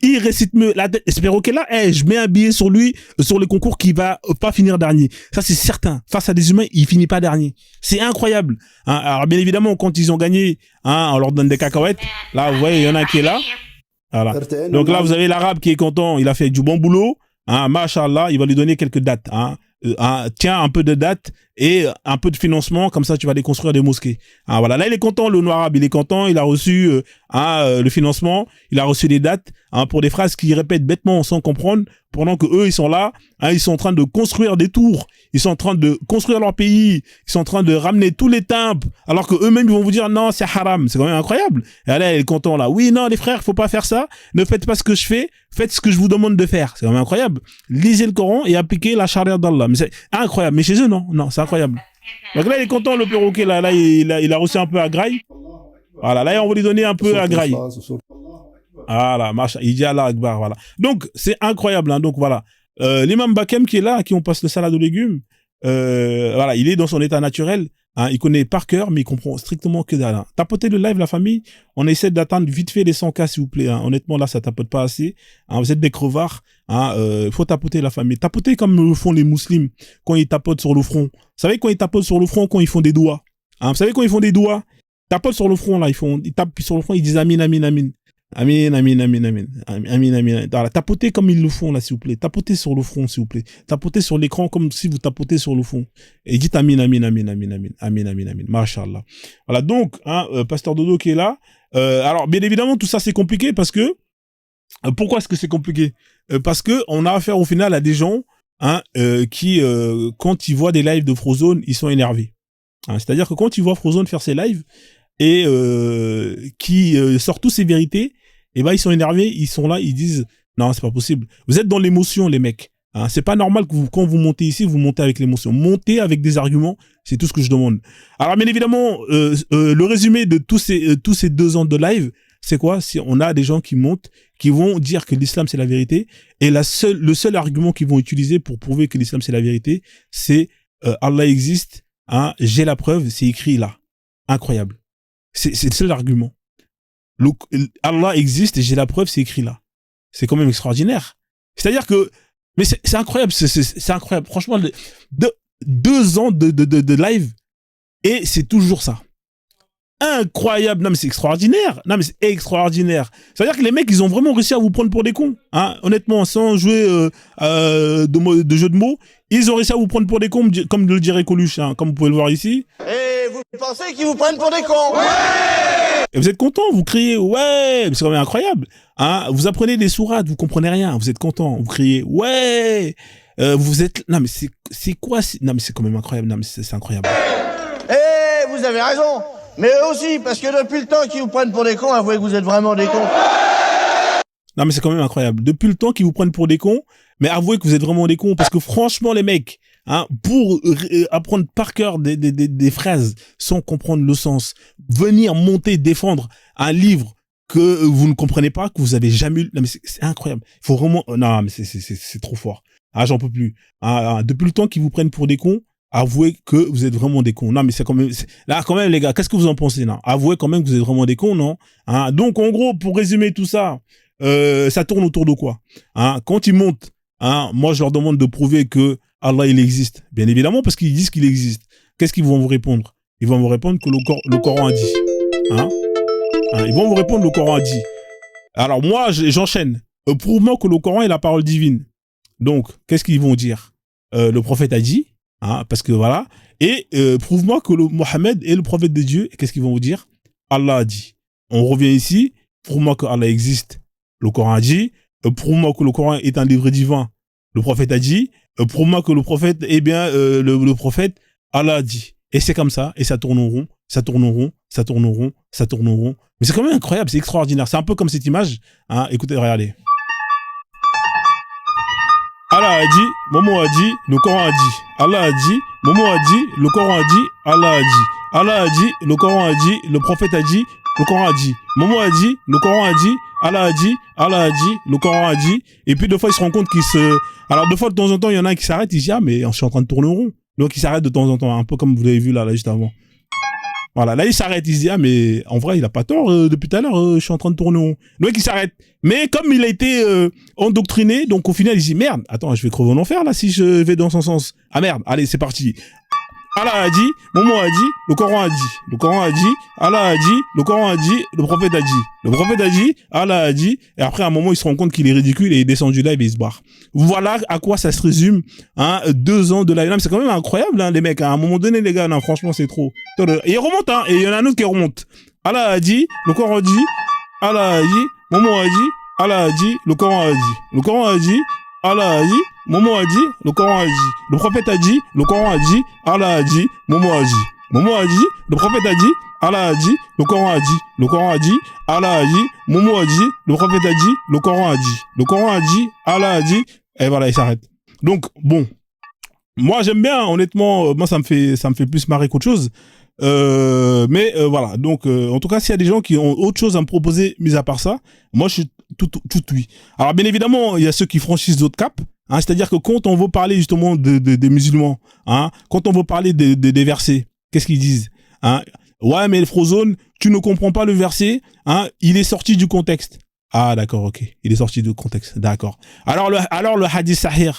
Il récite mieux. Ce perroquet là, je mets un billet sur lui, sur les concours, qui va pas finir dernier. Ça, c'est certain. Face à des humains, il finit pas dernier. C'est incroyable. Hein, alors, bien évidemment, quand ils ont gagné, hein, on leur donne des cacahuètes. Là, vous voyez, il y en a un qui est là. Voilà. Donc là, vous avez l'arabe qui est content. Il a fait du bon boulot. Hein, mashallah, il va lui donner quelques dates. Hein. Tiens, un peu de dates et un peu de financement, comme ça tu vas aller construire des mosquées. Hein, voilà, là il est content, le noir arabe, il est content, il a reçu le financement, il a reçu des dates, hein, pour des phrases qu'il répète bêtement sans comprendre, pendant que eux ils sont là, hein, ils sont en train de construire des tours, ils sont en train de construire leur pays, ils sont en train de ramener tous les temples, alors que eux-mêmes ils vont vous dire non, c'est haram. C'est quand même incroyable. Et là il est content là, oui non les frères, faut pas faire ça, ne faites pas ce que je fais, faites ce que je vous demande de faire. C'est quand même incroyable. Lisez le Coran et appliquez la charia d'Allah. Mais c'est incroyable. Mais chez eux non, c'est incroyable. Donc là il est content, le perroquet là il a reçu un peu à graille. Voilà, là on va lui donner un peu à graille. Voilà, machin, il dit Allah Akbar, voilà. Donc c'est incroyable, hein. Donc voilà, l'imam Bakem qui est là, à qui on passe le salade aux légumes, voilà, il est dans son état naturel. Hein, il connaît par cœur, mais il comprend strictement que dalle. Hein. Tapotez le live, la famille. On essaie d'atteindre vite fait les 100K, s'il vous plaît. Hein. Honnêtement, là, ça tapote pas assez. Hein, vous êtes des crevards. Hein, faut tapoter la famille. Tapotez comme le font les musulmans quand ils tapotent sur le front. Vous savez quand ils tapotent sur le front, quand ils font des doigts. Hein, vous savez quand ils font des doigts, tapotent sur le front là, ils tapent sur le front, ils disent amin, amin, amin. Amin, amin, amin, amin. Amin, amin. Voilà, tapotez comme ils le font là, s'il vous plaît. Tapotez sur le front, s'il vous plaît. Tapotez sur l'écran comme si vous tapotez sur le fond. Et dites amin, amin, amin, amin, amin. Amin, amin, amin. Mashallah. Voilà, donc, hein, Pasteur Dodo qui est là. Alors, bien évidemment, tout ça c'est compliqué parce que pourquoi est-ce que c'est compliqué? Parce que on a affaire au final à des gens hein, qui, quand ils voient des lives de Frozone, ils sont énervés. Hein, c'est-à-dire que quand ils voient Frozone faire ses lives et qui sort toutes ses vérités, et ben ils sont énervés, ils sont là, ils disent non, c'est pas possible. Vous êtes dans l'émotion, les mecs. Hein, c'est pas normal que quand vous montez ici, vous montez avec l'émotion. Montez avec des arguments, c'est tout ce que je demande. Alors bien évidemment, le résumé de tous ces 2 ans de live, c'est quoi? Si on a des gens qui montent, qui vont dire que l'islam c'est la vérité, et le seul argument qu'ils vont utiliser pour prouver que l'islam c'est la vérité, c'est Allah existe. Hein, j'ai la preuve, c'est écrit là. Incroyable. C'est le seul argument. Allah existe et j'ai la preuve, c'est écrit là. C'est quand même extraordinaire. C'est-à-dire que, mais c'est incroyable, c'est incroyable. Franchement, 2 ans de live et c'est toujours ça. Incroyable. Non, mais c'est extraordinaire. Non, mais c'est extraordinaire. C'est-à-dire que les mecs, ils ont vraiment réussi à vous prendre pour des cons. Hein, honnêtement, sans jouer de jeu de mots, ils ont réussi à vous prendre pour des cons, comme le dirait Coluche, hein, comme vous pouvez le voir ici. Et vous pensez qu'ils vous prennent pour des cons? Ouais! Et vous êtes content, vous criez ouais, c'est quand même incroyable. Hein, vous apprenez des sourates, vous comprenez rien, vous êtes content, vous criez ouais. Vous êtes non mais c'est quoi? Non mais c'est quand même incroyable. Non mais c'est incroyable. Eh, vous avez raison. Mais eux aussi, parce que depuis le temps qu'ils vous prennent pour des cons, avouez que vous êtes vraiment des cons. Non mais c'est quand même incroyable. Depuis le temps qu'ils vous prennent pour des cons, mais avouez que vous êtes vraiment des cons parce que franchement les mecs, hein, pour apprendre par cœur des phrases sans comprendre le sens, venir monter défendre un livre que vous ne comprenez pas, que vous avez jamais lu, non mais c'est incroyable. Il faut vraiment non mais c'est trop fort. Ah j'en peux plus. Depuis le temps qu'ils vous prennent pour des cons, avouez que vous êtes vraiment des cons. Non, mais c'est quand même, là, quand même, les gars, qu'est-ce que vous en pensez, là? Avouez quand même que vous êtes vraiment des cons, non? Hein? Donc, en gros, pour résumer tout ça, ça tourne autour de quoi? Hein? Quand ils montent, hein, moi, je leur demande de prouver que Allah, il existe. Bien évidemment, parce qu'ils disent qu'il existe. Qu'est-ce qu'ils vont vous répondre? Ils vont vous répondre que le Coran a dit. Hein? Ils vont vous répondre le Coran a dit. Alors, moi, j'enchaîne. Prouve-moi que le Coran est la parole divine. Donc, qu'est-ce qu'ils vont dire? Le prophète a dit. Hein, parce que voilà. Et prouve-moi que Mohammed est le prophète de Dieu. Et qu'est-ce qu'ils vont vous dire? Allah a dit. On revient ici. Prouve-moi que Allah existe. Le Coran a dit. Prouve-moi que le Coran est un livre divin. Le prophète a dit. Prouve-moi que le prophète, eh bien, le prophète, Allah a dit. Et c'est comme ça. Et ça tourne en rond. Ça tourne en rond. Ça tourne en rond. Ça tourne en rond. Mais c'est quand même incroyable. C'est extraordinaire. C'est un peu comme cette image. Hein, écoutez, regardez. Allah a dit, Momo a dit, le Coran a dit. Allah a dit, Momo a dit, le Coran a dit, Allah a dit. Allah a dit, le Coran a dit, le prophète a dit, le Coran a dit. Momo a dit, le Coran a dit, Allah a dit, Allah a dit, le Coran a dit. Et puis, 2 fois, ils se rendent compte qu'ils se... Alors, 2 fois, de temps en temps, il y en a un qui s'arrête, il dit, ah, mais je suis en train de tourner en rond. Donc, il s'arrête de temps en temps, un peu comme vous l'avez vu là, juste avant. Voilà, là, il s'arrête, il se dit, ah, mais en vrai, il a pas tort, depuis tout à l'heure, je suis en train de tourner en rond. Donc, il s'arrête. Mais comme il a été endoctriné, donc au final, il se dit, merde, attends, je vais crever en enfer, là, si je vais dans son sens. Ah, merde, allez, c'est parti. Allah a dit, Momo a dit, le Coran a dit. Le Coran a dit, Allah a dit, le Coran a dit, le prophète a dit. Le prophète a dit, Allah a dit, et après, à un moment, il se rend compte qu'il est ridicule et il descend du live et il se barre. Voilà à quoi ça se résume, hein, 2 ans de live. C'est quand même incroyable, hein, les mecs, hein. À un moment donné, les gars, non, franchement, c'est trop. Et il remonte, hein, et il y en a un autre qui remonte. Allah a dit, le Coran a dit, Allah a dit, Momo a dit, Allah a dit, le Coran a dit. Le Coran a dit, Allah a dit, Momo a dit, le Coran a dit. Le prophète a dit, le Coran a dit, Allah a dit, Momo a dit. Momo a dit, le prophète a dit, Allah a dit, le Coran a dit. Le Coran a dit, Allah a dit, Momo a dit, le prophète a dit, le Coran a dit. Le Coran a dit, Allah a dit, et voilà, il s'arrête. Donc, bon. Moi, j'aime bien, honnêtement, moi, ça me fait plus marrer qu'autre chose. Mais voilà, donc en tout cas, s'il y a des gens qui ont autre chose à me proposer, mis à part ça, moi je suis tout oui. Alors bien évidemment, il y a ceux qui franchissent d'autres caps, hein, c'est-à-dire que quand on veut parler justement des musulmans, hein, quand on veut parler des versets, qu'est-ce qu'ils disent, hein? Ouais, mais Frozone, tu ne comprends pas le verset, hein? Il est sorti du contexte. Ah, d'accord, ok. Il est sorti du contexte. D'accord. Alors le hadith sahih,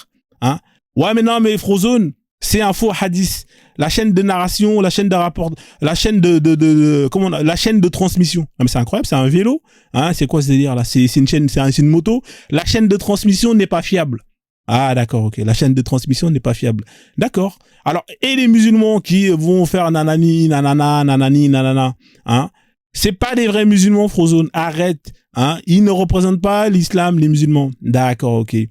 hein? Ouais, mais non, mais Frozone, c'est un faux hadith. La chaîne de narration, la chaîne de rapport, la chaîne la chaîne de transmission. Non, mais c'est incroyable, c'est un vélo, hein? C'est quoi ce délire là? C'est une chaîne, c'est une moto. La chaîne de transmission n'est pas fiable. Ah, d'accord, ok. La chaîne de transmission n'est pas fiable. D'accord. Alors, et les musulmans qui vont faire nanani, nanana, nanani, nanana, hein? C'est pas des vrais musulmans, Frozone. Arrête, hein? Ils ne représentent pas l'islam, les musulmans. D'accord, ok. Et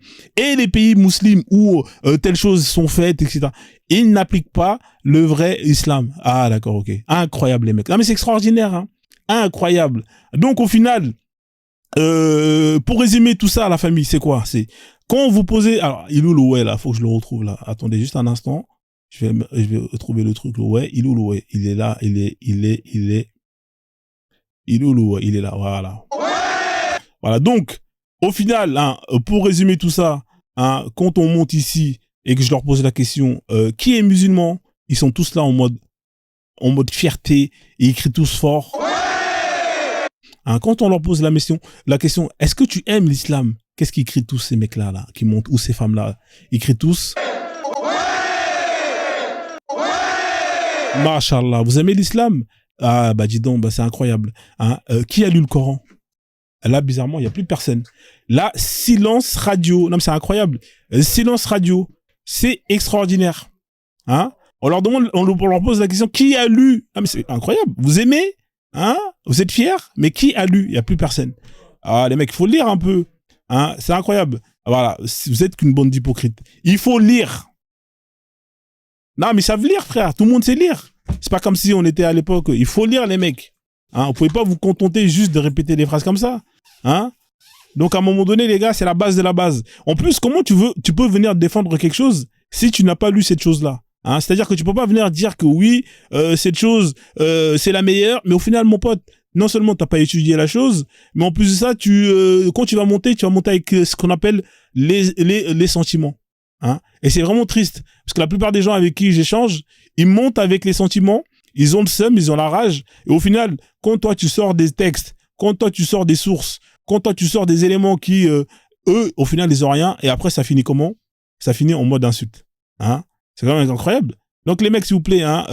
les pays musulmans où telles choses sont faites, etc. Ils n'appliquent pas le vrai islam. Ah, d'accord, ok. Incroyable, les mecs. Non, mais c'est extraordinaire, hein? Incroyable. Donc, au final, pour résumer tout ça, la famille, c'est quoi? C'est quand vous posez, alors, il est où le ouais, là? Faut que je le retrouve, là. Attendez juste un instant. Je vais trouver le truc, le ouais. Il est où le ouais? Il est là, il est où le ouais? Il est là, voilà. Voilà. Donc, au final, hein, pour résumer tout ça, hein, quand on monte ici et que je leur pose la question, qui est musulman? Ils sont tous là en mode fierté, ils écrivent tous fort. Hein, quand on leur pose la question, est-ce que tu aimes l'islam? Qu'est-ce qu'ils crient tous ces mecs-là, là, qui montent, ou ces femmes-là? Ils crient tous. Masha'Allah, vous aimez l'islam? Ah, bah, dis donc, bah, c'est incroyable. Hein, qui a lu le Coran? Là, bizarrement, il n'y a plus personne. Là, silence radio. Non, mais c'est incroyable. Silence radio. C'est extraordinaire. Hein? On leur demande, on leur pose la question, qui a lu? Ah, mais c'est incroyable. Vous aimez? Hein? Vous êtes fiers? Mais qui a lu? Il n'y a plus personne. Ah, les mecs, il faut lire un peu. Hein? C'est incroyable. Voilà. Vous êtes qu'une bande d'hypocrites. Il faut lire. Non, mais ils savent lire, frère. Tout le monde sait lire. C'est pas comme si on était à l'époque. Il faut lire, les mecs. Hein? Vous pouvez pas vous contenter juste de répéter des phrases comme ça. Hein? Donc, à un moment donné, les gars, c'est la base de la base. En plus, comment tu peux venir défendre quelque chose si tu n'as pas lu cette chose-là? Hein? C'est-à-dire que tu peux pas venir dire que oui, cette chose, c'est la meilleure, mais au final, mon pote, non seulement t'as pas étudié la chose, mais en plus de ça, quand tu vas monter avec ce qu'on appelle les sentiments. Hein? Et c'est vraiment triste, parce que la plupart des gens avec qui j'échange, ils montent avec les sentiments, ils ont le seum, ils ont la rage, et au final, quand toi tu sors des textes, quand toi tu sors des sources, quand toi tu sors des éléments qui, eux, au final, ils ont rien, et après ça finit comment? Ça finit en mode insulte. Hein? C'est quand même incroyable. Donc les mecs, s'il vous plaît, hein,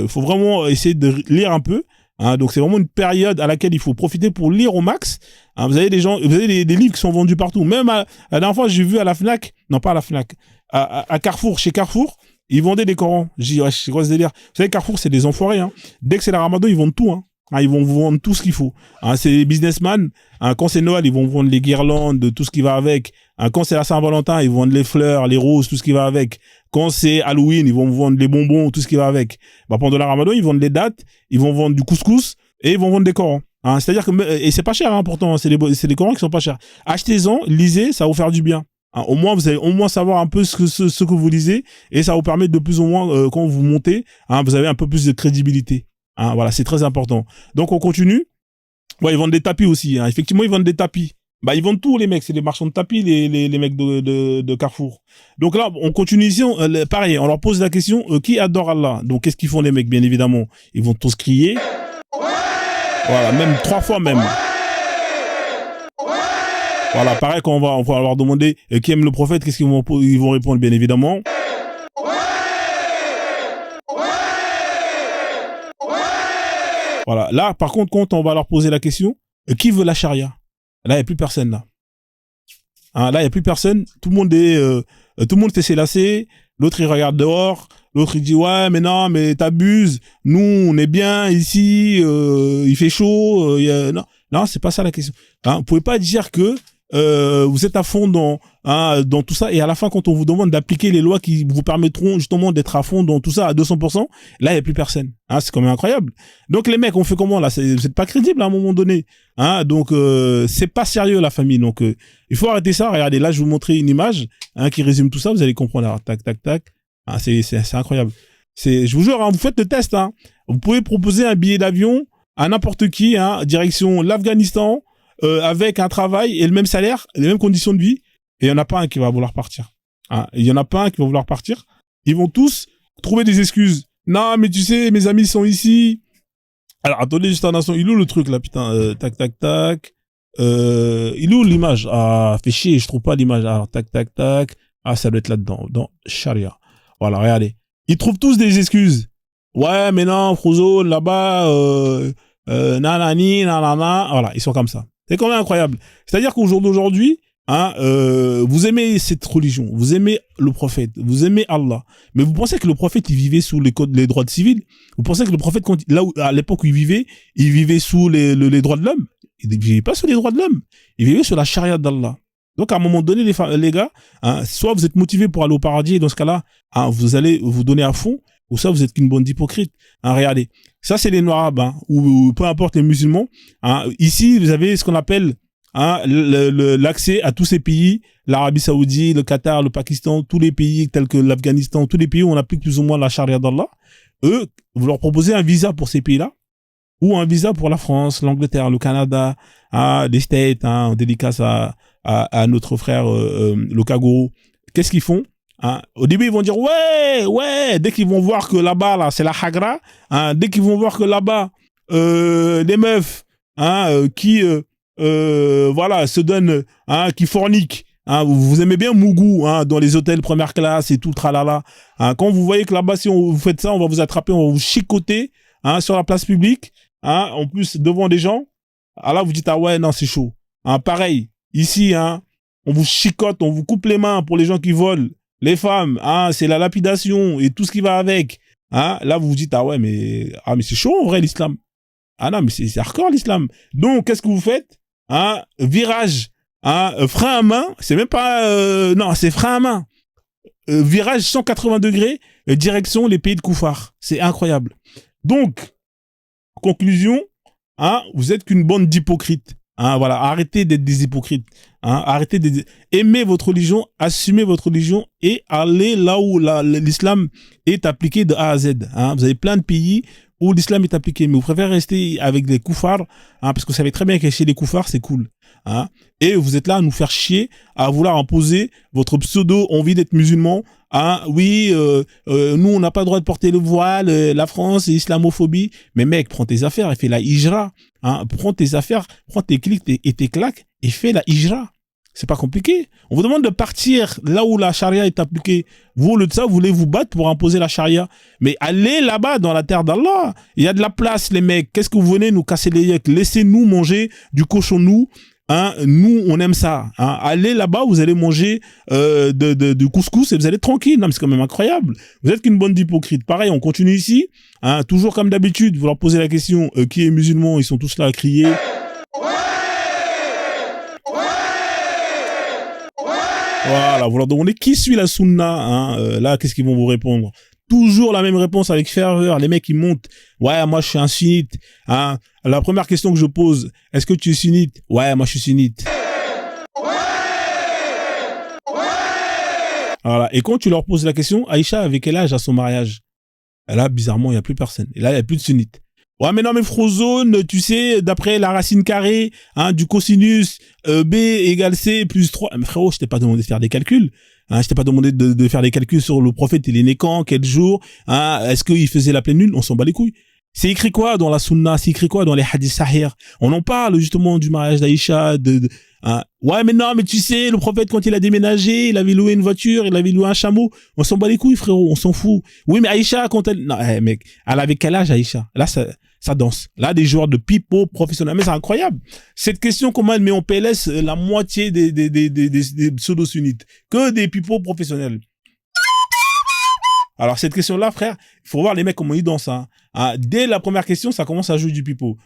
faut vraiment essayer de lire un peu. Hein, donc c'est vraiment une période à laquelle il faut profiter pour lire au max. Hein, vous avez des livres qui sont vendus partout. Même la dernière fois, j'ai vu à la Fnac, non pas à la Fnac, à Carrefour, chez Carrefour, ils vendaient des Corans. J'ai dit, ouais, c'est quoi ce délire? Vous savez, Carrefour, c'est des enfoirés. Hein. Dès que c'est la Ramadan, ils vendent tout. Hein. Hein, ils vont vous vendre tout ce qu'il faut. Hein, c'est des businessmen. Hein, quand c'est Noël, ils vont vendre les guirlandes, tout ce qui va avec. Hein, quand c'est la Saint-Valentin, ils vendent les fleurs, les roses, tout ce qui va avec. Quand c'est Halloween, ils vont vous vendre les bonbons, tout ce qui va avec. Bah, pendant la Ramadan, ils vendent les dates, ils vont vendre du couscous et ils vont vendre des Corans. Hein, c'est-à-dire que, et c'est pas cher, hein, pourtant, c'est des Corans qui sont pas chers. Achetez-en, lisez, ça va vous faire du bien. Hein, au moins, vous allez au moins savoir un peu ce que vous lisez et ça va vous permettre de plus ou moins, quand vous montez, hein, vous avez un peu plus de crédibilité. Hein, voilà, c'est très important. Donc, on continue. Ouais, ils vendent des tapis aussi. Hein. Effectivement, ils vendent des tapis. Bah, ils vendent tout, les mecs. C'est les marchands de tapis, les mecs de Carrefour. Donc là, on continue ici. Pareil, on leur pose la question, qui adore Allah? Donc, qu'est-ce qu'ils font, les mecs? Bien évidemment, ils vont tous crier. Voilà, même 3 fois même. Voilà, pareil, quand on va leur demander qui aime le prophète, qu'est-ce qu'ils vont répondre, bien évidemment. Voilà. Là, par contre, quand on va leur poser la question, qui veut la charia? Là, il n'y a plus personne, là. Hein, là, il n'y a plus personne. Tout le monde fait ses lacets. L'autre, il regarde dehors. L'autre, il dit, ouais, mais non, mais t'abuses. Nous, on est bien ici. Il fait chaud. Non, c'est pas ça la question. Hein, vous pouvez pas dire que vous êtes à fond dans tout ça et à la fin quand on vous demande d'appliquer les lois qui vous permettront justement d'être à fond dans tout ça à 200%, là il y a plus personne. Hein, c'est quand même incroyable. Donc les mecs, on fait comment là? Vous êtes pas crédible à un moment donné. Hein, donc c'est pas sérieux la famille. Donc il faut arrêter ça. Regardez, là je vais vous montrer une image qui résume tout ça. Vous allez comprendre. Alors, tac tac tac. Ah, c'est incroyable. Je vous jure, hein, vous faites le test. Hein. Vous pouvez proposer un billet d'avion à n'importe qui, hein, direction l'Afghanistan. Avec un travail et le même salaire, les mêmes conditions de vie, et il y en a pas un qui va vouloir partir. Hein, il y en a pas un qui va vouloir partir. Ils vont tous trouver des excuses. Non, mais tu sais, mes amis sont ici. Alors, attendez juste un instant. Il est où le truc, là, putain? Tac, tac, tac. Il est où l'image? Ah, fait chier, je trouve pas l'image. Alors, tac, tac, tac. Ah, ça doit être là-dedans, dans Sharia. Voilà, regardez. Ils trouvent tous des excuses. Ouais, mais non, Frozo, là-bas, nanani, nanana. Voilà, ils sont comme ça. C'est quand même incroyable. C'est-à-dire qu'au jour d'aujourd'hui, hein, vous aimez cette religion, vous aimez le prophète, vous aimez Allah, mais vous pensez que le prophète il vivait sous les droits civils? Vous pensez que le prophète, à l'époque où il vivait sous les droits de l'homme? Il ne vivait pas sous les droits de l'homme, il vivait sur la charia d'Allah. Donc à un moment donné, les gars, hein, soit vous êtes motivés pour aller au paradis, et dans ce cas-là, hein, vous allez vous donner à fond, ou soit vous êtes qu'une bande d'hypocrites. Hein, regardez, ça c'est les Noirs, hein, ou peu importe les musulmans. Hein, ici, vous avez ce qu'on appelle hein, l'accès à tous ces pays, l'Arabie Saoudite, le Qatar, le Pakistan, tous les pays tels que l'Afghanistan, tous les pays où on applique plus ou moins la charia d'Allah. Eux, vous leur proposez un visa pour ces pays-là, ou un visa pour la France, l'Angleterre, le Canada, hein, les States, hein, dédicace à notre frère le Kagoro. Qu'est-ce qu'ils font? Hein, au début, ils vont dire ouais. Dès qu'ils vont voir que là-bas, là, c'est la hagra. Hein, dès qu'ils vont voir que là-bas, les meufs, hein, qui voilà, se donnent, hein, qui forniquent. Hein, vous aimez bien Mougou, hein, dans les hôtels première classe et tout tralala. Hein, quand vous voyez que là-bas, si vous faites ça, on va vous attraper, on va vous chicoter, hein, sur la place publique. Hein, en plus devant des gens. Ah là, vous dites ah ouais, non, c'est chaud. Hein, pareil. Ici, hein, on vous chicote, on vous coupe les mains pour les gens qui volent. Les femmes, hein, c'est la lapidation et tout ce qui va avec. Hein, là, vous vous dites, ah ouais, mais c'est chaud en vrai l'islam. Ah non, mais c'est hardcore l'islam. Donc, qu'est-ce que vous faites? Hein, virage, hein, frein à main, c'est même pas... non, c'est frein à main. Virage 180 degrés, direction les pays de Koufar. C'est incroyable. Donc, conclusion, hein, vous êtes qu'une bande d'hypocrites. Hein, voilà, arrêtez d'être des hypocrites. Hein, arrêtez aimez votre religion, assumez votre religion et allez là où l'islam est appliqué de A à Z. Hein. Vous avez plein de pays où l'islam est appliqué, mais vous préférez rester avec les koufars, hein, parce que vous savez très bien que chez les koufars, c'est cool. Hein. Et vous êtes là à nous faire chier, à vouloir imposer votre pseudo envie d'être musulman. Hein, oui, nous on n'a pas le droit de porter le voile, la France, l'islamophobie. Mais mec, prends tes affaires et fais la hijra. Hein, prends tes affaires, prends tes clics et tes claques et fais la hijra. C'est pas compliqué. On vous demande de partir là où la charia est appliquée. Vous, au lieu de ça, vous voulez vous battre pour imposer la charia. Mais allez là-bas, dans la terre d'Allah. Il y a de la place, les mecs. Qu'est-ce que vous venez nous casser les yeux? Laissez-nous manger du cochonou. Hein, nous, on aime ça. Hein. Allez là-bas, vous allez manger du couscous et vous allez être tranquille. Non, mais c'est quand même incroyable. Vous êtes qu'une bande d'hypocrites. Pareil, on continue ici. Hein, toujours comme d'habitude, vous leur posez la question qui est musulman, ils sont tous là à crier. Voilà, vous leur demandez qui suit la sunna. Hein, là, qu'est-ce qu'ils vont vous répondre? Toujours la même réponse avec ferveur. Les mecs, ils montent. Ouais, moi, je suis un sunnite. Hein. La première question que je pose, est-ce que tu es sunnite? Ouais, moi, je suis sunnite. Voilà. Et quand tu leur poses la question, Aïcha, avec quel âge à son mariage? Et là, bizarrement, il n'y a plus personne. Et là, il n'y a plus de sunnites. Ouais, mais non, mais Frozone, tu sais, d'après la racine carrée, hein, du cosinus, B égale C plus 3. Mais frérot, je t'ai pas demandé de faire des calculs. Hein, je t'ai pas demandé de faire des calculs sur le prophète, il est né quand, quel jour, hein, est-ce qu'il faisait la pleine lune? On s'en bat les couilles. C'est écrit quoi dans la sunna? C'est écrit quoi dans les hadiths sahih? On en parle justement du mariage d'Aïcha, hein. Ouais, mais non, mais tu sais, le prophète, quand il a déménagé, il avait loué une voiture, il avait loué un chameau. On s'en bat les couilles, frérot, on s'en fout. Oui, mais Aïcha, quand elle... Non, mec, elle avait quel âge, Aïcha? Là, ça danse. Là, des joueurs de pipeau professionnels. Mais c'est incroyable. Cette question, comment elle met en PLS la moitié des pseudo-sunnites? Que des pipeaux professionnels. Alors, cette question-là, frère, il faut voir les mecs comment ils dansent. Hein. Hein, dès la première question, ça commence à jouer du pipeau.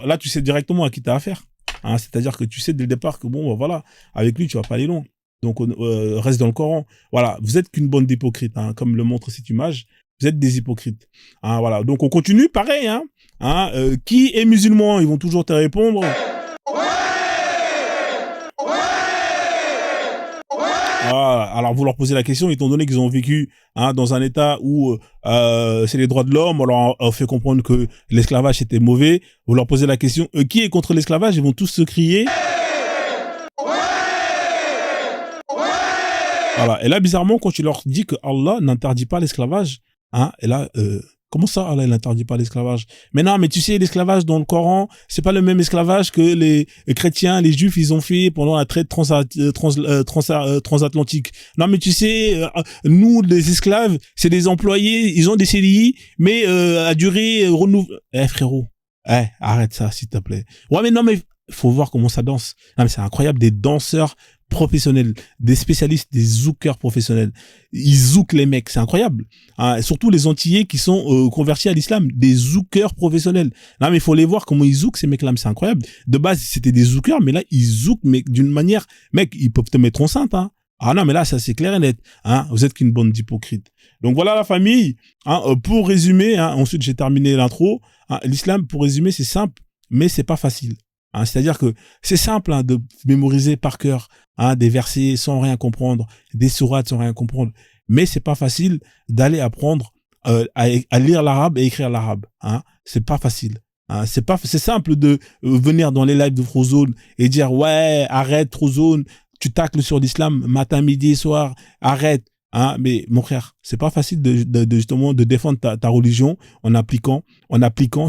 Là, tu sais directement à qui t'as affaire. Hein, c'est-à-dire que tu sais dès le départ que bon, voilà, avec lui, tu vas pas aller loin. Donc, reste dans le Coran. Voilà, vous êtes qu'une bande d'hypocrites, hein, comme le montre cette image. Vous êtes des hypocrites. Hein, voilà, donc on continue, pareil. Hein, hein, qui est musulman? Ils vont toujours te répondre. Voilà. Alors vous leur posez la question, étant donné qu'ils ont vécu hein, dans un état où c'est les droits de l'homme, on leur a fait comprendre que l'esclavage était mauvais. Vous leur posez la question, qui est contre l'esclavage? Ils vont tous se crier. Voilà. Et là, bizarrement, quand tu leur dis que Allah n'interdit pas l'esclavage, Hein, et là, comment ça, Allah, il n'interdit pas l'esclavage? Mais non, mais tu sais, l'esclavage dans le Coran, c'est pas le même esclavage que les chrétiens, les juifs, ils ont fait pendant la traite transatlantique. Non, mais tu sais, nous, les esclaves, c'est des employés, ils ont des CDI, mais à durée renouvelée. Frérot, arrête ça, s'il te plaît. Ouais, mais non, mais faut voir comment ça danse. Non, mais c'est incroyable, des danseurs professionnels, des spécialistes, des zoukers professionnels. Ils zoukent les mecs, c'est incroyable. Hein, et surtout les Antillais qui sont convertis à l'islam, des zoukers professionnels. Non, mais il faut les voir comment ils zoukent ces mecs-là, c'est incroyable. De base, c'était des zoukers, mais là, ils zoukent, mais d'une manière, mec, ils peuvent te mettre enceinte, hein. Ah non, mais là, ça c'est clair et net. Hein, vous êtes qu'une bande d'hypocrites. Donc voilà la famille. Hein, pour résumer, hein, ensuite j'ai terminé l'intro. Hein, l'islam, pour résumer, c'est simple, mais c'est pas facile. Hein, c'est-à-dire que c'est simple de mémoriser par cœur des versets sans rien comprendre, des sourates sans rien comprendre, mais c'est pas facile d'aller apprendre à lire l'arabe et écrire l'arabe. Hein, c'est pas facile. Hein, c'est simple de venir dans les lives de Frozone et dire ouais, arrête Frozone, tu tacles sur l'islam matin, midi et soir, arrête. Hein, mais mon frère, c'est pas facile de justement de défendre ta religion en appliquant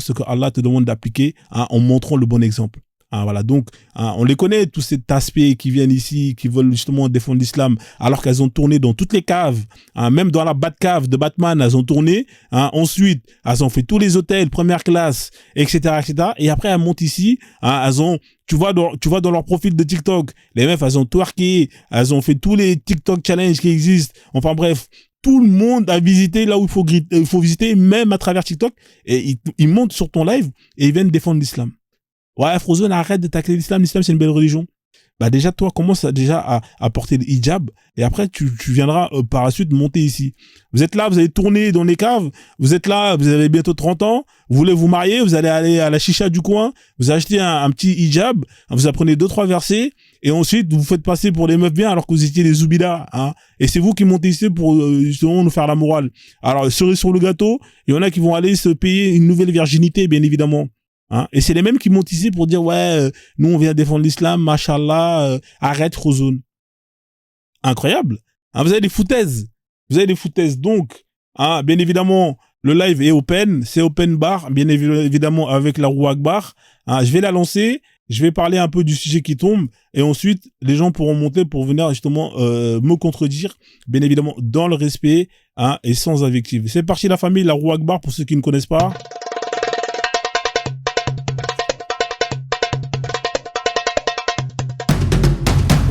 ce que Allah te demande d'appliquer, en montrant le bon exemple. Hein, voilà, donc on les connaît tous ces aspects qui viennent ici, qui veulent justement défendre l'islam, alors qu'elles ont tourné dans toutes les caves, hein, même dans la Batcave de Batman, elles ont tourné. Hein, ensuite, elles ont fait tous les hôtels première classe, etc., etc. Et après, elles montent ici. Hein, elles ont, tu vois dans leur profil de TikTok, les meufs, elles ont twerké, elles ont fait tous les TikTok challenges qui existent. Enfin bref. Tout le monde a visité là où il faut visiter, même à travers TikTok. Et ils montent sur ton live et ils viennent défendre l'islam. Ouais, Frozone, arrête de tacler l'islam. L'islam, c'est une belle religion. Bah, déjà, toi, commence déjà à porter le hijab. Et après, tu viendras par la suite monter ici. Vous êtes là, vous allez tourner dans les caves. Vous êtes là, vous avez bientôt 30 ans. Vous voulez vous marier. Vous allez aller à la chicha du coin. Vous achetez un petit hijab. Vous apprenez 2-3 versets. Et ensuite, vous faites passer pour les meufs bien alors que vous étiez des zoubidas. Hein. Et c'est vous qui montez ici pour justement nous faire la morale. Alors, cerise sur le gâteau, il y en a qui vont aller se payer une nouvelle virginité, bien évidemment. Hein, et c'est les mêmes qui montent ici pour dire ouais, nous on vient défendre l'islam, machallah, arrête Frozone. Incroyable. Hein, vous avez des foutaises. Donc, hein, bien évidemment, le live est open, c'est open bar, bien évidemment avec la roue Akbar. Hein, je vais la lancer, je vais parler un peu du sujet qui tombe, et ensuite les gens pourront monter pour venir justement me contredire, bien évidemment dans le respect, hein, et sans invective. C'est parti la famille, la roue Akbar pour ceux qui ne connaissent pas.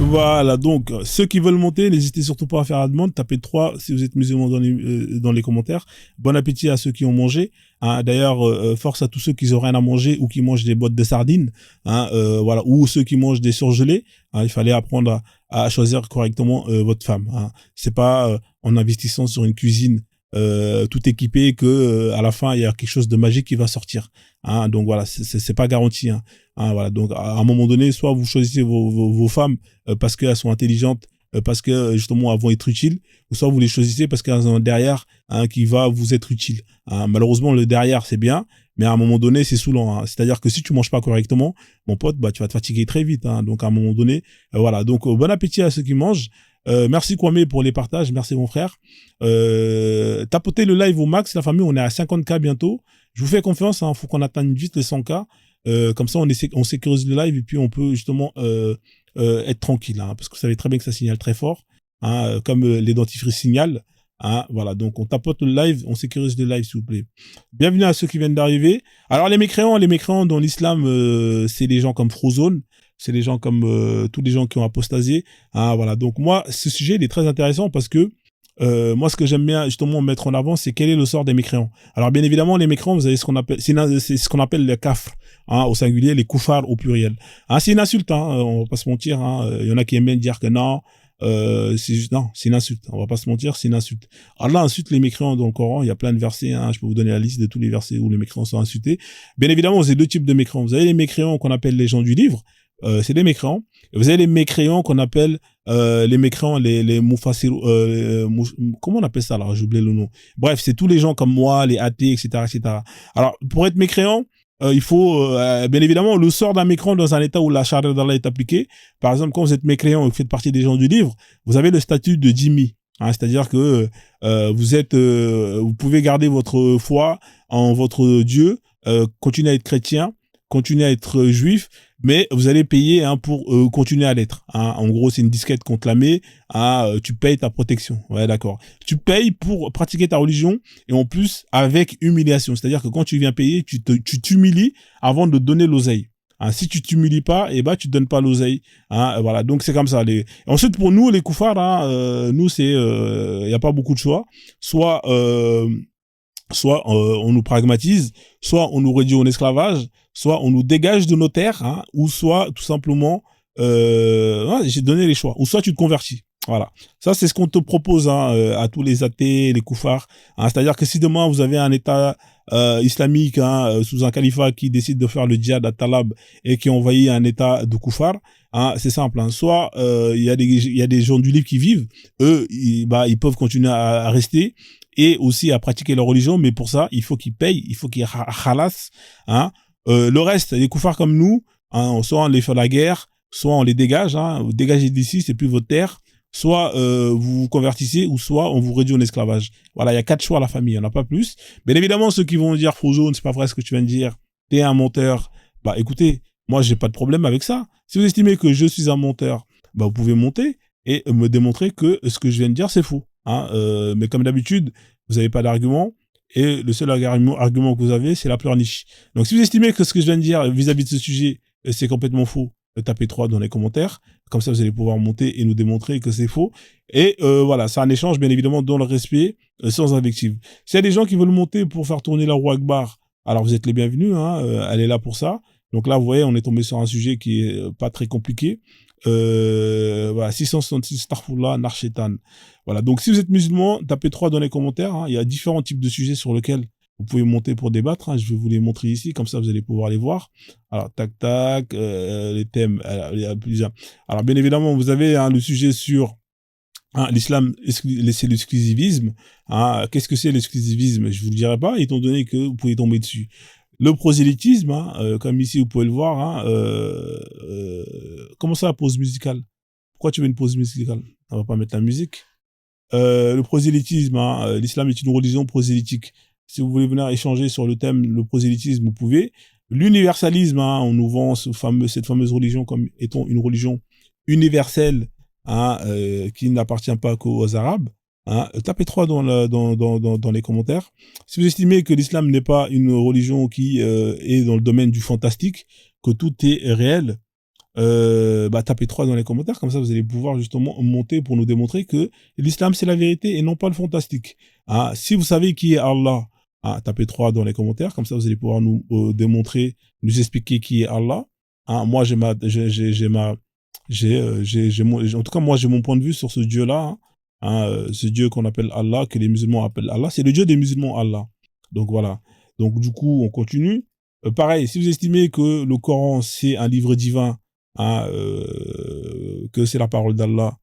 Voilà, donc ceux qui veulent monter, n'hésitez surtout pas à faire la demande. Tapez 3 si vous êtes musulman dans les commentaires. Bon appétit à ceux qui ont mangé. Hein, d'ailleurs, force à tous ceux qui n'ont rien à manger ou qui mangent des boîtes de sardines. Hein, voilà, ou ceux qui mangent des surgelés. Hein, il fallait apprendre à choisir correctement votre femme. Hein. C'est pas en investissant sur une cuisine tout équipé que à la fin il y a quelque chose de magique qui va sortir. Hein, donc voilà, c'est pas garanti. Hein. Hein, voilà, donc à un moment donné, soit vous choisissez vos femmes parce qu'elles sont intelligentes, parce que justement elles vont être utiles, ou soit vous les choisissez parce qu'elles ont un derrière qui va vous être utile. Hein, malheureusement le derrière c'est bien, mais à un moment donné c'est saoulant. Hein. C'est-à-dire que si tu manges pas correctement, mon pote, bah tu vas te fatiguer très vite. Hein. Donc à un moment donné, voilà. Donc bon appétit à ceux qui mangent. Merci Kwame pour les partages, merci mon frère. Tapotez le live au max, la famille, on est à 50K bientôt. Je vous fais confiance, hein, faut qu'on atteigne vite les 100K. Comme ça, on sécurise le live et puis on peut justement être tranquille, hein, parce que vous savez très bien que ça signale très fort, hein, comme les dentifrices signalent. Hein, voilà, donc on tapote le live, on sécurise le live s'il vous plaît. Bienvenue à ceux qui viennent d'arriver. Alors les mécréants dans l'islam, c'est des gens comme Frozone. C'est des gens comme tous les gens qui ont apostasé. Hein, voilà. Donc moi, ce sujet il est très intéressant parce que moi, ce que j'aime bien justement mettre en avant, c'est quel est le sort des mécréants. Alors bien évidemment, les mécréants, vous avez ce qu'on appelle, c'est ce qu'on appelle les kafr, hein, au singulier, les koufars au pluriel. Hein, c'est une insulte, hein, on va pas se mentir. Hein, il y en a qui aiment bien dire que non, c'est une insulte. On va pas se mentir, c'est une insulte. Allah insulte les mécréants dans le Coran. Il y a plein de versets. Hein, je peux vous donner la liste de tous les versets où les mécréants sont insultés. Bien évidemment, vous avez deux types de mécréants. Vous avez les mécréants qu'on appelle les gens du livre. C'est des mécréants. Et vous avez les mécréants qu'on appelle les mécréants, les mufassir, comment on appelle ça là? J'ai oublié le nom. Bref, c'est tous les gens comme moi, les athées, etc., etc. Alors, pour être mécréant, il faut, bien évidemment, le sort d'un mécréant dans un état où la charia d'Allah est appliquée. Par exemple, quand vous êtes mécréant et que vous faites partie des gens du livre, vous avez le statut de dhimmi. C'est-à-dire que vous pouvez garder votre foi en votre Dieu, continuer à être chrétien, continuer à être juif, mais vous allez payer pour continuer à l'être. En gros, c'est une disquette qu'on te la met. Tu payes ta protection. Ouais, d'accord. Tu payes pour pratiquer ta religion et en plus avec humiliation. C'est-à-dire que quand tu viens payer, tu t'humilies avant de donner l'oseille. Si tu t'humilies pas, tu donnes pas l'oseille. Voilà. Donc c'est comme ça. Ensuite, pour nous, les koufars, nous c'est, y a pas beaucoup de choix. Soit on nous pragmatise, soit on nous réduit en esclavage, soit on nous dégage de nos terres, ou soit tout simplement, j'ai donné les choix, ou soit tu te convertis. Voilà. Ça, c'est ce qu'on te propose à tous les athées, les koufars. C'est-à-dire que si demain vous avez un État islamique sous un califat qui décide de faire le djihad à Talab et qui envahit un État de koufars, c'est simple. Soit il y a des gens du livre qui vivent, eux, ils peuvent continuer à rester et aussi à pratiquer leur religion, mais pour ça, il faut qu'ils payent, il faut qu'ils khalassent. Le reste, les koufars comme nous, soit on les fait la guerre, soit on les dégage. Vous dégagez d'ici, c'est plus votre terre. Soit vous vous convertissez, ou soit on vous réduit en esclavage. Voilà, il y a 4 choix à la famille, il n'y en a pas plus. Bien évidemment, ceux qui vont dire Frozone, c'est pas vrai ce que tu viens de dire, t'es un menteur. Écoutez, moi j'ai pas de problème avec ça. Si vous estimez que je suis un menteur, vous pouvez monter et me démontrer que ce que je viens de dire c'est faux. Mais comme d'habitude, vous n'avez pas d'argument. Et le seul argument que vous avez, c'est la pleurniche. Donc si vous estimez que ce que je viens de dire vis-à-vis de ce sujet, c'est complètement faux, tapez 3 dans les commentaires. Comme ça, vous allez pouvoir monter et nous démontrer que c'est faux. Et voilà, c'est un échange, bien évidemment, dans le respect, sans invective. S'il y a des gens qui veulent monter pour faire tourner la roue Akbar, alors vous êtes les bienvenus, elle est là pour ça. Donc là, vous voyez, on est tombé sur un sujet qui est pas très compliqué. Voilà, 666 Starfullah, Narchetan. Voilà, donc si vous êtes musulman, tapez 3 dans les commentaires. Il y a différents types de sujets sur lesquels vous pouvez monter pour débattre. Je vais vous les montrer ici, comme ça vous allez pouvoir les voir. Alors, tac, les thèmes, il y a plusieurs. Alors, bien évidemment, vous avez le sujet sur l'islam, c'est l'exclusivisme. Qu'est-ce que c'est l'exclusivisme? Je vous le dirai pas, étant donné que vous pouvez tomber dessus. Le prosélytisme, comme ici vous pouvez le voir. Comment ça, la pause musicale? Pourquoi tu veux une pause musicale? On va pas mettre la musique. Le prosélytisme, l'islam est une religion prosélytique. Si vous voulez venir échanger sur le thème, le prosélytisme, vous pouvez. L'universalisme, on nous vend cette fameuse religion comme étant une religion universelle, qui n'appartient pas qu'aux Arabes. Tapez 3 dans les commentaires. Si vous estimez que l'islam n'est pas une religion qui est dans le domaine du fantastique, que tout est réel, tapez 3 dans les commentaires, comme ça vous allez pouvoir justement monter pour nous démontrer que l'islam c'est la vérité et non pas le fantastique. Si vous savez qui est Allah, tapez 3 dans les commentaires, comme ça vous allez pouvoir nous démontrer, nous expliquer qui est Allah. Moi en tout cas moi j'ai mon point de vue sur ce Dieu là, ce Dieu qu'on appelle Allah, que les musulmans appellent Allah, c'est le Dieu des musulmans, Allah. Donc voilà, donc du coup on continue. Pareil, si vous estimez que le Coran c'est un livre divin, que c'est la parole d'Allah,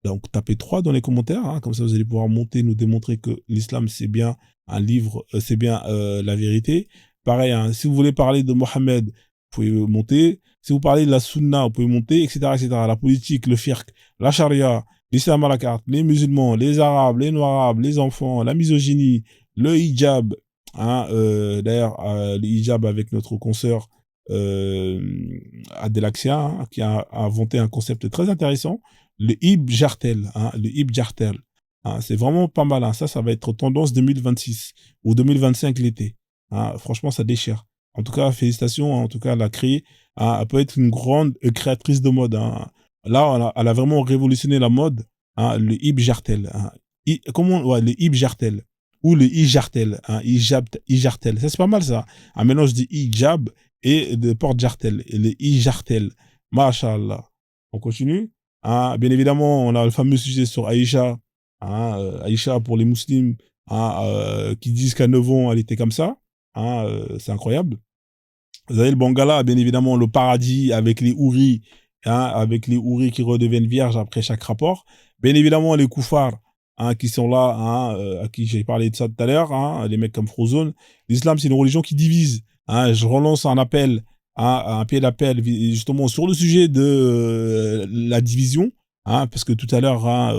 donc tapez 3 dans les commentaires, comme ça vous allez pouvoir monter, nous démontrer que l'islam c'est bien un livre, c'est bien la vérité. Pareil, si vous voulez parler de Mohammed, vous pouvez monter. Si vous parlez de la sunna, vous pouvez monter, etc., etc. La politique, le fiqh, la charia, l'islam à la carte, les musulmans, les arabes, les noirs, les enfants, la misogynie, le hijab. D'ailleurs, le hijab avec notre consoeur Adelaxia, qui a inventé un concept très intéressant, le hijab-jartel, le hijab-jartel. C'est vraiment pas mal, ça va être tendance 2026 ou 2025 l'été. Franchement, ça déchire. En tout cas, félicitations, en tout cas, elle a créé, elle peut être une grande créatrice de mode. Là, elle a vraiment révolutionné la mode, le hijab-jartel. Le hijab-jartel ou le hijab-jartel, hijab-jartel. Ça, c'est pas mal, ça. Un mélange de hijab et de porte-jartel, le hijab-jartel. Masha'Allah. On continue. Bien évidemment, on a le fameux sujet sur Aïcha. Aïcha pour les musulmans qui disent qu'à 9 ans, elle était comme ça. C'est incroyable. Vous avez le Bangala, bien évidemment, le paradis avec les houris, avec les houris qui redeviennent vierges après chaque rapport. Bien évidemment, les koufars, qui sont là, à qui j'ai parlé de ça tout à l'heure, les mecs comme Frozone. L'islam, c'est une religion qui divise. Je relance un appel, un pied d'appel, justement, sur le sujet de la division. hein, parce que tout à l'heure, hein,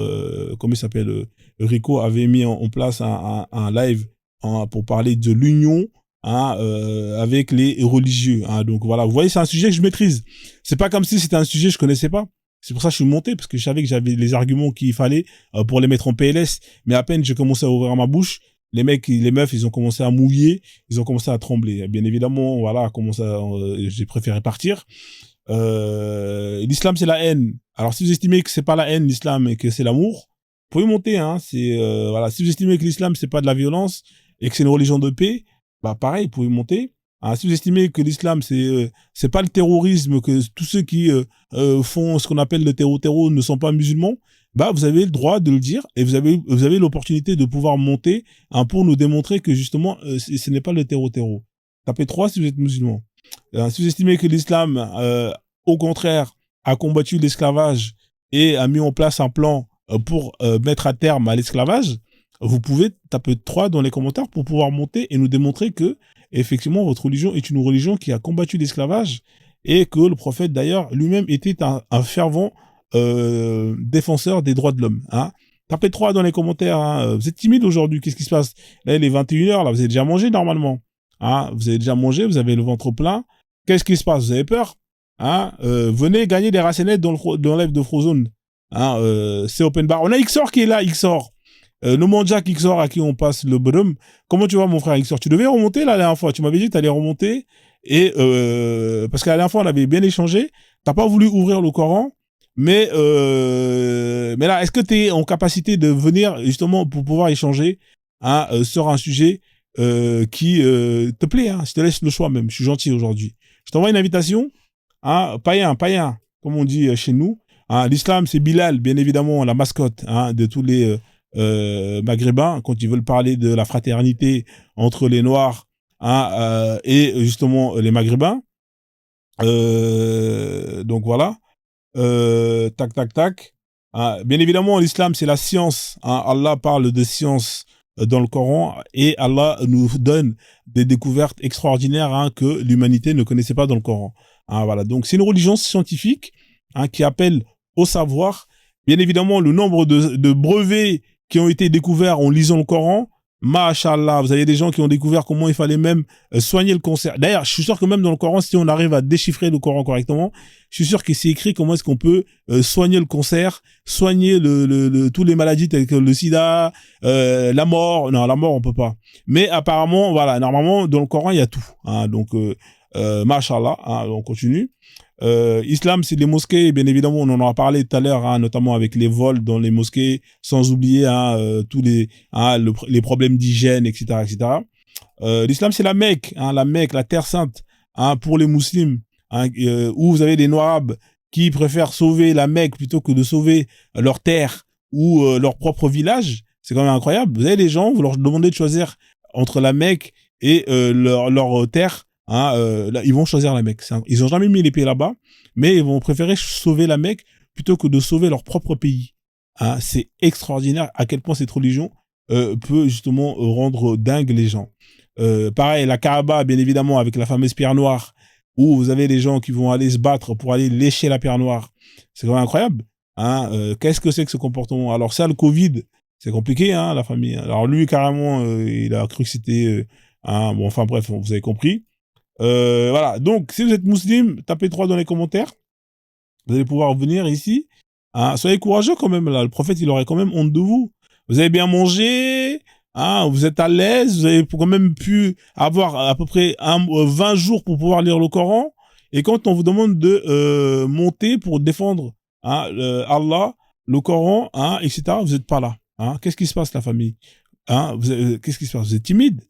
comment il s'appelle, Rico avait mis en place un live pour parler de l'union, hein, avec les religieux, hein. Donc voilà, vous voyez, c'est un sujet que je maîtrise. C'est pas comme si c'était un sujet que je connaissais pas. C'est pour ça que je suis monté, parce que je savais que j'avais les arguments qu'il fallait pour les mettre en PLS. Mais à peine j'ai commencé à ouvrir ma bouche, les mecs, les meufs, ils ont commencé à mouiller, ils ont commencé à trembler. Bien évidemment, voilà, j'ai préféré partir. L'islam, c'est la haine. Alors, si vous estimez que c'est pas la haine, l'islam, et que c'est l'amour, vous pouvez monter, hein. Voilà. Si vous estimez que l'islam, c'est pas de la violence, et que c'est une religion de paix, bah, pareil, vous pouvez monter. Ah, si vous estimez que l'islam c'est pas le terrorisme, que tous ceux qui font ce qu'on appelle le terreau ne sont pas musulmans, bah vous avez le droit de le dire et vous avez l'opportunité de pouvoir monter, hein, pour nous démontrer que justement ce n'est pas le terreau. Tapez 3 si vous êtes musulman. Si vous estimez que l'islam au contraire a combattu l'esclavage et a mis en place un plan pour mettre à terme à l'esclavage, vous pouvez taper 3 dans les commentaires pour pouvoir monter et nous démontrer que effectivement, votre religion est une religion qui a combattu l'esclavage et que le prophète, d'ailleurs, lui-même était un fervent défenseur des droits de l'homme. Hein. Tapez 3 dans les commentaires. Hein. Vous êtes timide aujourd'hui. Qu'est-ce qui se passe? Là, il est 21h. Là, vous avez déjà mangé normalement. Hein. Vous avez déjà mangé. Vous avez le ventre plein. Qu'est-ce qui se passe? Vous avez peur? Hein. Venez gagner des racenettes dans le live de Frozone. Hein. C'est open bar. On a Xor qui est là. Xor. Nomandja Xor à qui on passe le bonhomme. Comment tu vas, mon frère Xor? Tu devais remonter là, la dernière fois. Tu m'avais dit que tu allais remonter. Et parce que la dernière fois, on avait bien échangé. T'as pas voulu ouvrir le Coran. Mais là, est-ce que tu es en capacité de venir justement pour pouvoir échanger, hein, sur un sujet qui te plaît, hein? Je te laisse le choix même. Je suis gentil aujourd'hui. Je t'envoie une invitation. Hein, païen, comme on dit chez nous. Hein, l'islam, c'est Bilal, bien évidemment, la mascotte, hein, de tous les maghrébins, quand ils veulent parler de la fraternité entre les Noirs, hein, et justement les maghrébins. Donc voilà. Tac. Bien évidemment, l'islam, c'est la science. Hein. Allah parle de science dans le Coran et Allah nous donne des découvertes extraordinaires, hein, que l'humanité ne connaissait pas dans le Coran. Hein, voilà. Donc, c'est une religion scientifique, hein, qui appelle au savoir. Bien évidemment, le nombre de brevets qui ont été découverts en lisant le Coran, Masha'Allah, vous avez des gens qui ont découvert comment il fallait même soigner le cancer. D'ailleurs, je suis sûr que même dans le Coran, si on arrive à déchiffrer le Coran correctement, je suis sûr que c'est écrit comment est-ce qu'on peut soigner le cancer, soigner tous les maladies telles que le sida, la mort. Non, la mort, on peut pas. Mais apparemment, voilà, normalement, dans le Coran, il y a tout. Hein, donc, Masha'Allah, hein, on continue. Islam, c'est les mosquées, bien évidemment, on en a parlé tout à l'heure, hein, notamment avec les vols dans les mosquées, sans oublier, hein, tous les problèmes d'hygiène, etc., etc. L'islam, c'est la Mecque, hein, la terre sainte, hein, pour les musulmans, hein, où vous avez des noirs qui préfèrent sauver la Mecque plutôt que de sauver leur terre ou leur propre village. C'est quand même incroyable. Vous avez des gens, vous leur demandez de choisir entre la Mecque et leur terre. Hein, là, ils vont choisir la Mecque. Ils ont jamais mis les pieds là-bas, mais ils vont préférer sauver la Mecque plutôt que de sauver leur propre pays. Hein, c'est extraordinaire à quel point cette religion peut justement rendre dingue les gens. Pareil, la Kaaba, bien évidemment, avec la fameuse pierre noire, où vous avez des gens qui vont aller se battre pour aller lécher la pierre noire. C'est quand même incroyable. Hein, qu'est-ce que c'est que ce comportement? Alors ça, le Covid, c'est compliqué, hein, la famille. Alors lui, carrément, il a cru que c'était... bon, enfin bref, vous avez compris. Voilà, donc si vous êtes musulman, tapez 3 dans les commentaires. Vous allez pouvoir venir ici. Hein, soyez courageux quand même, là. Le prophète, il aurait quand même honte de vous. Vous avez bien mangé, hein, vous êtes à l'aise, vous avez quand même pu avoir à peu près 20 jours pour pouvoir lire le Coran. Et quand on vous demande de monter pour défendre, hein, Allah, le Coran, hein, etc., vous n'êtes pas là. Hein. Qu'est-ce qui se passe, la famille? Hein, qu'est-ce qui se passe? Vous êtes timide?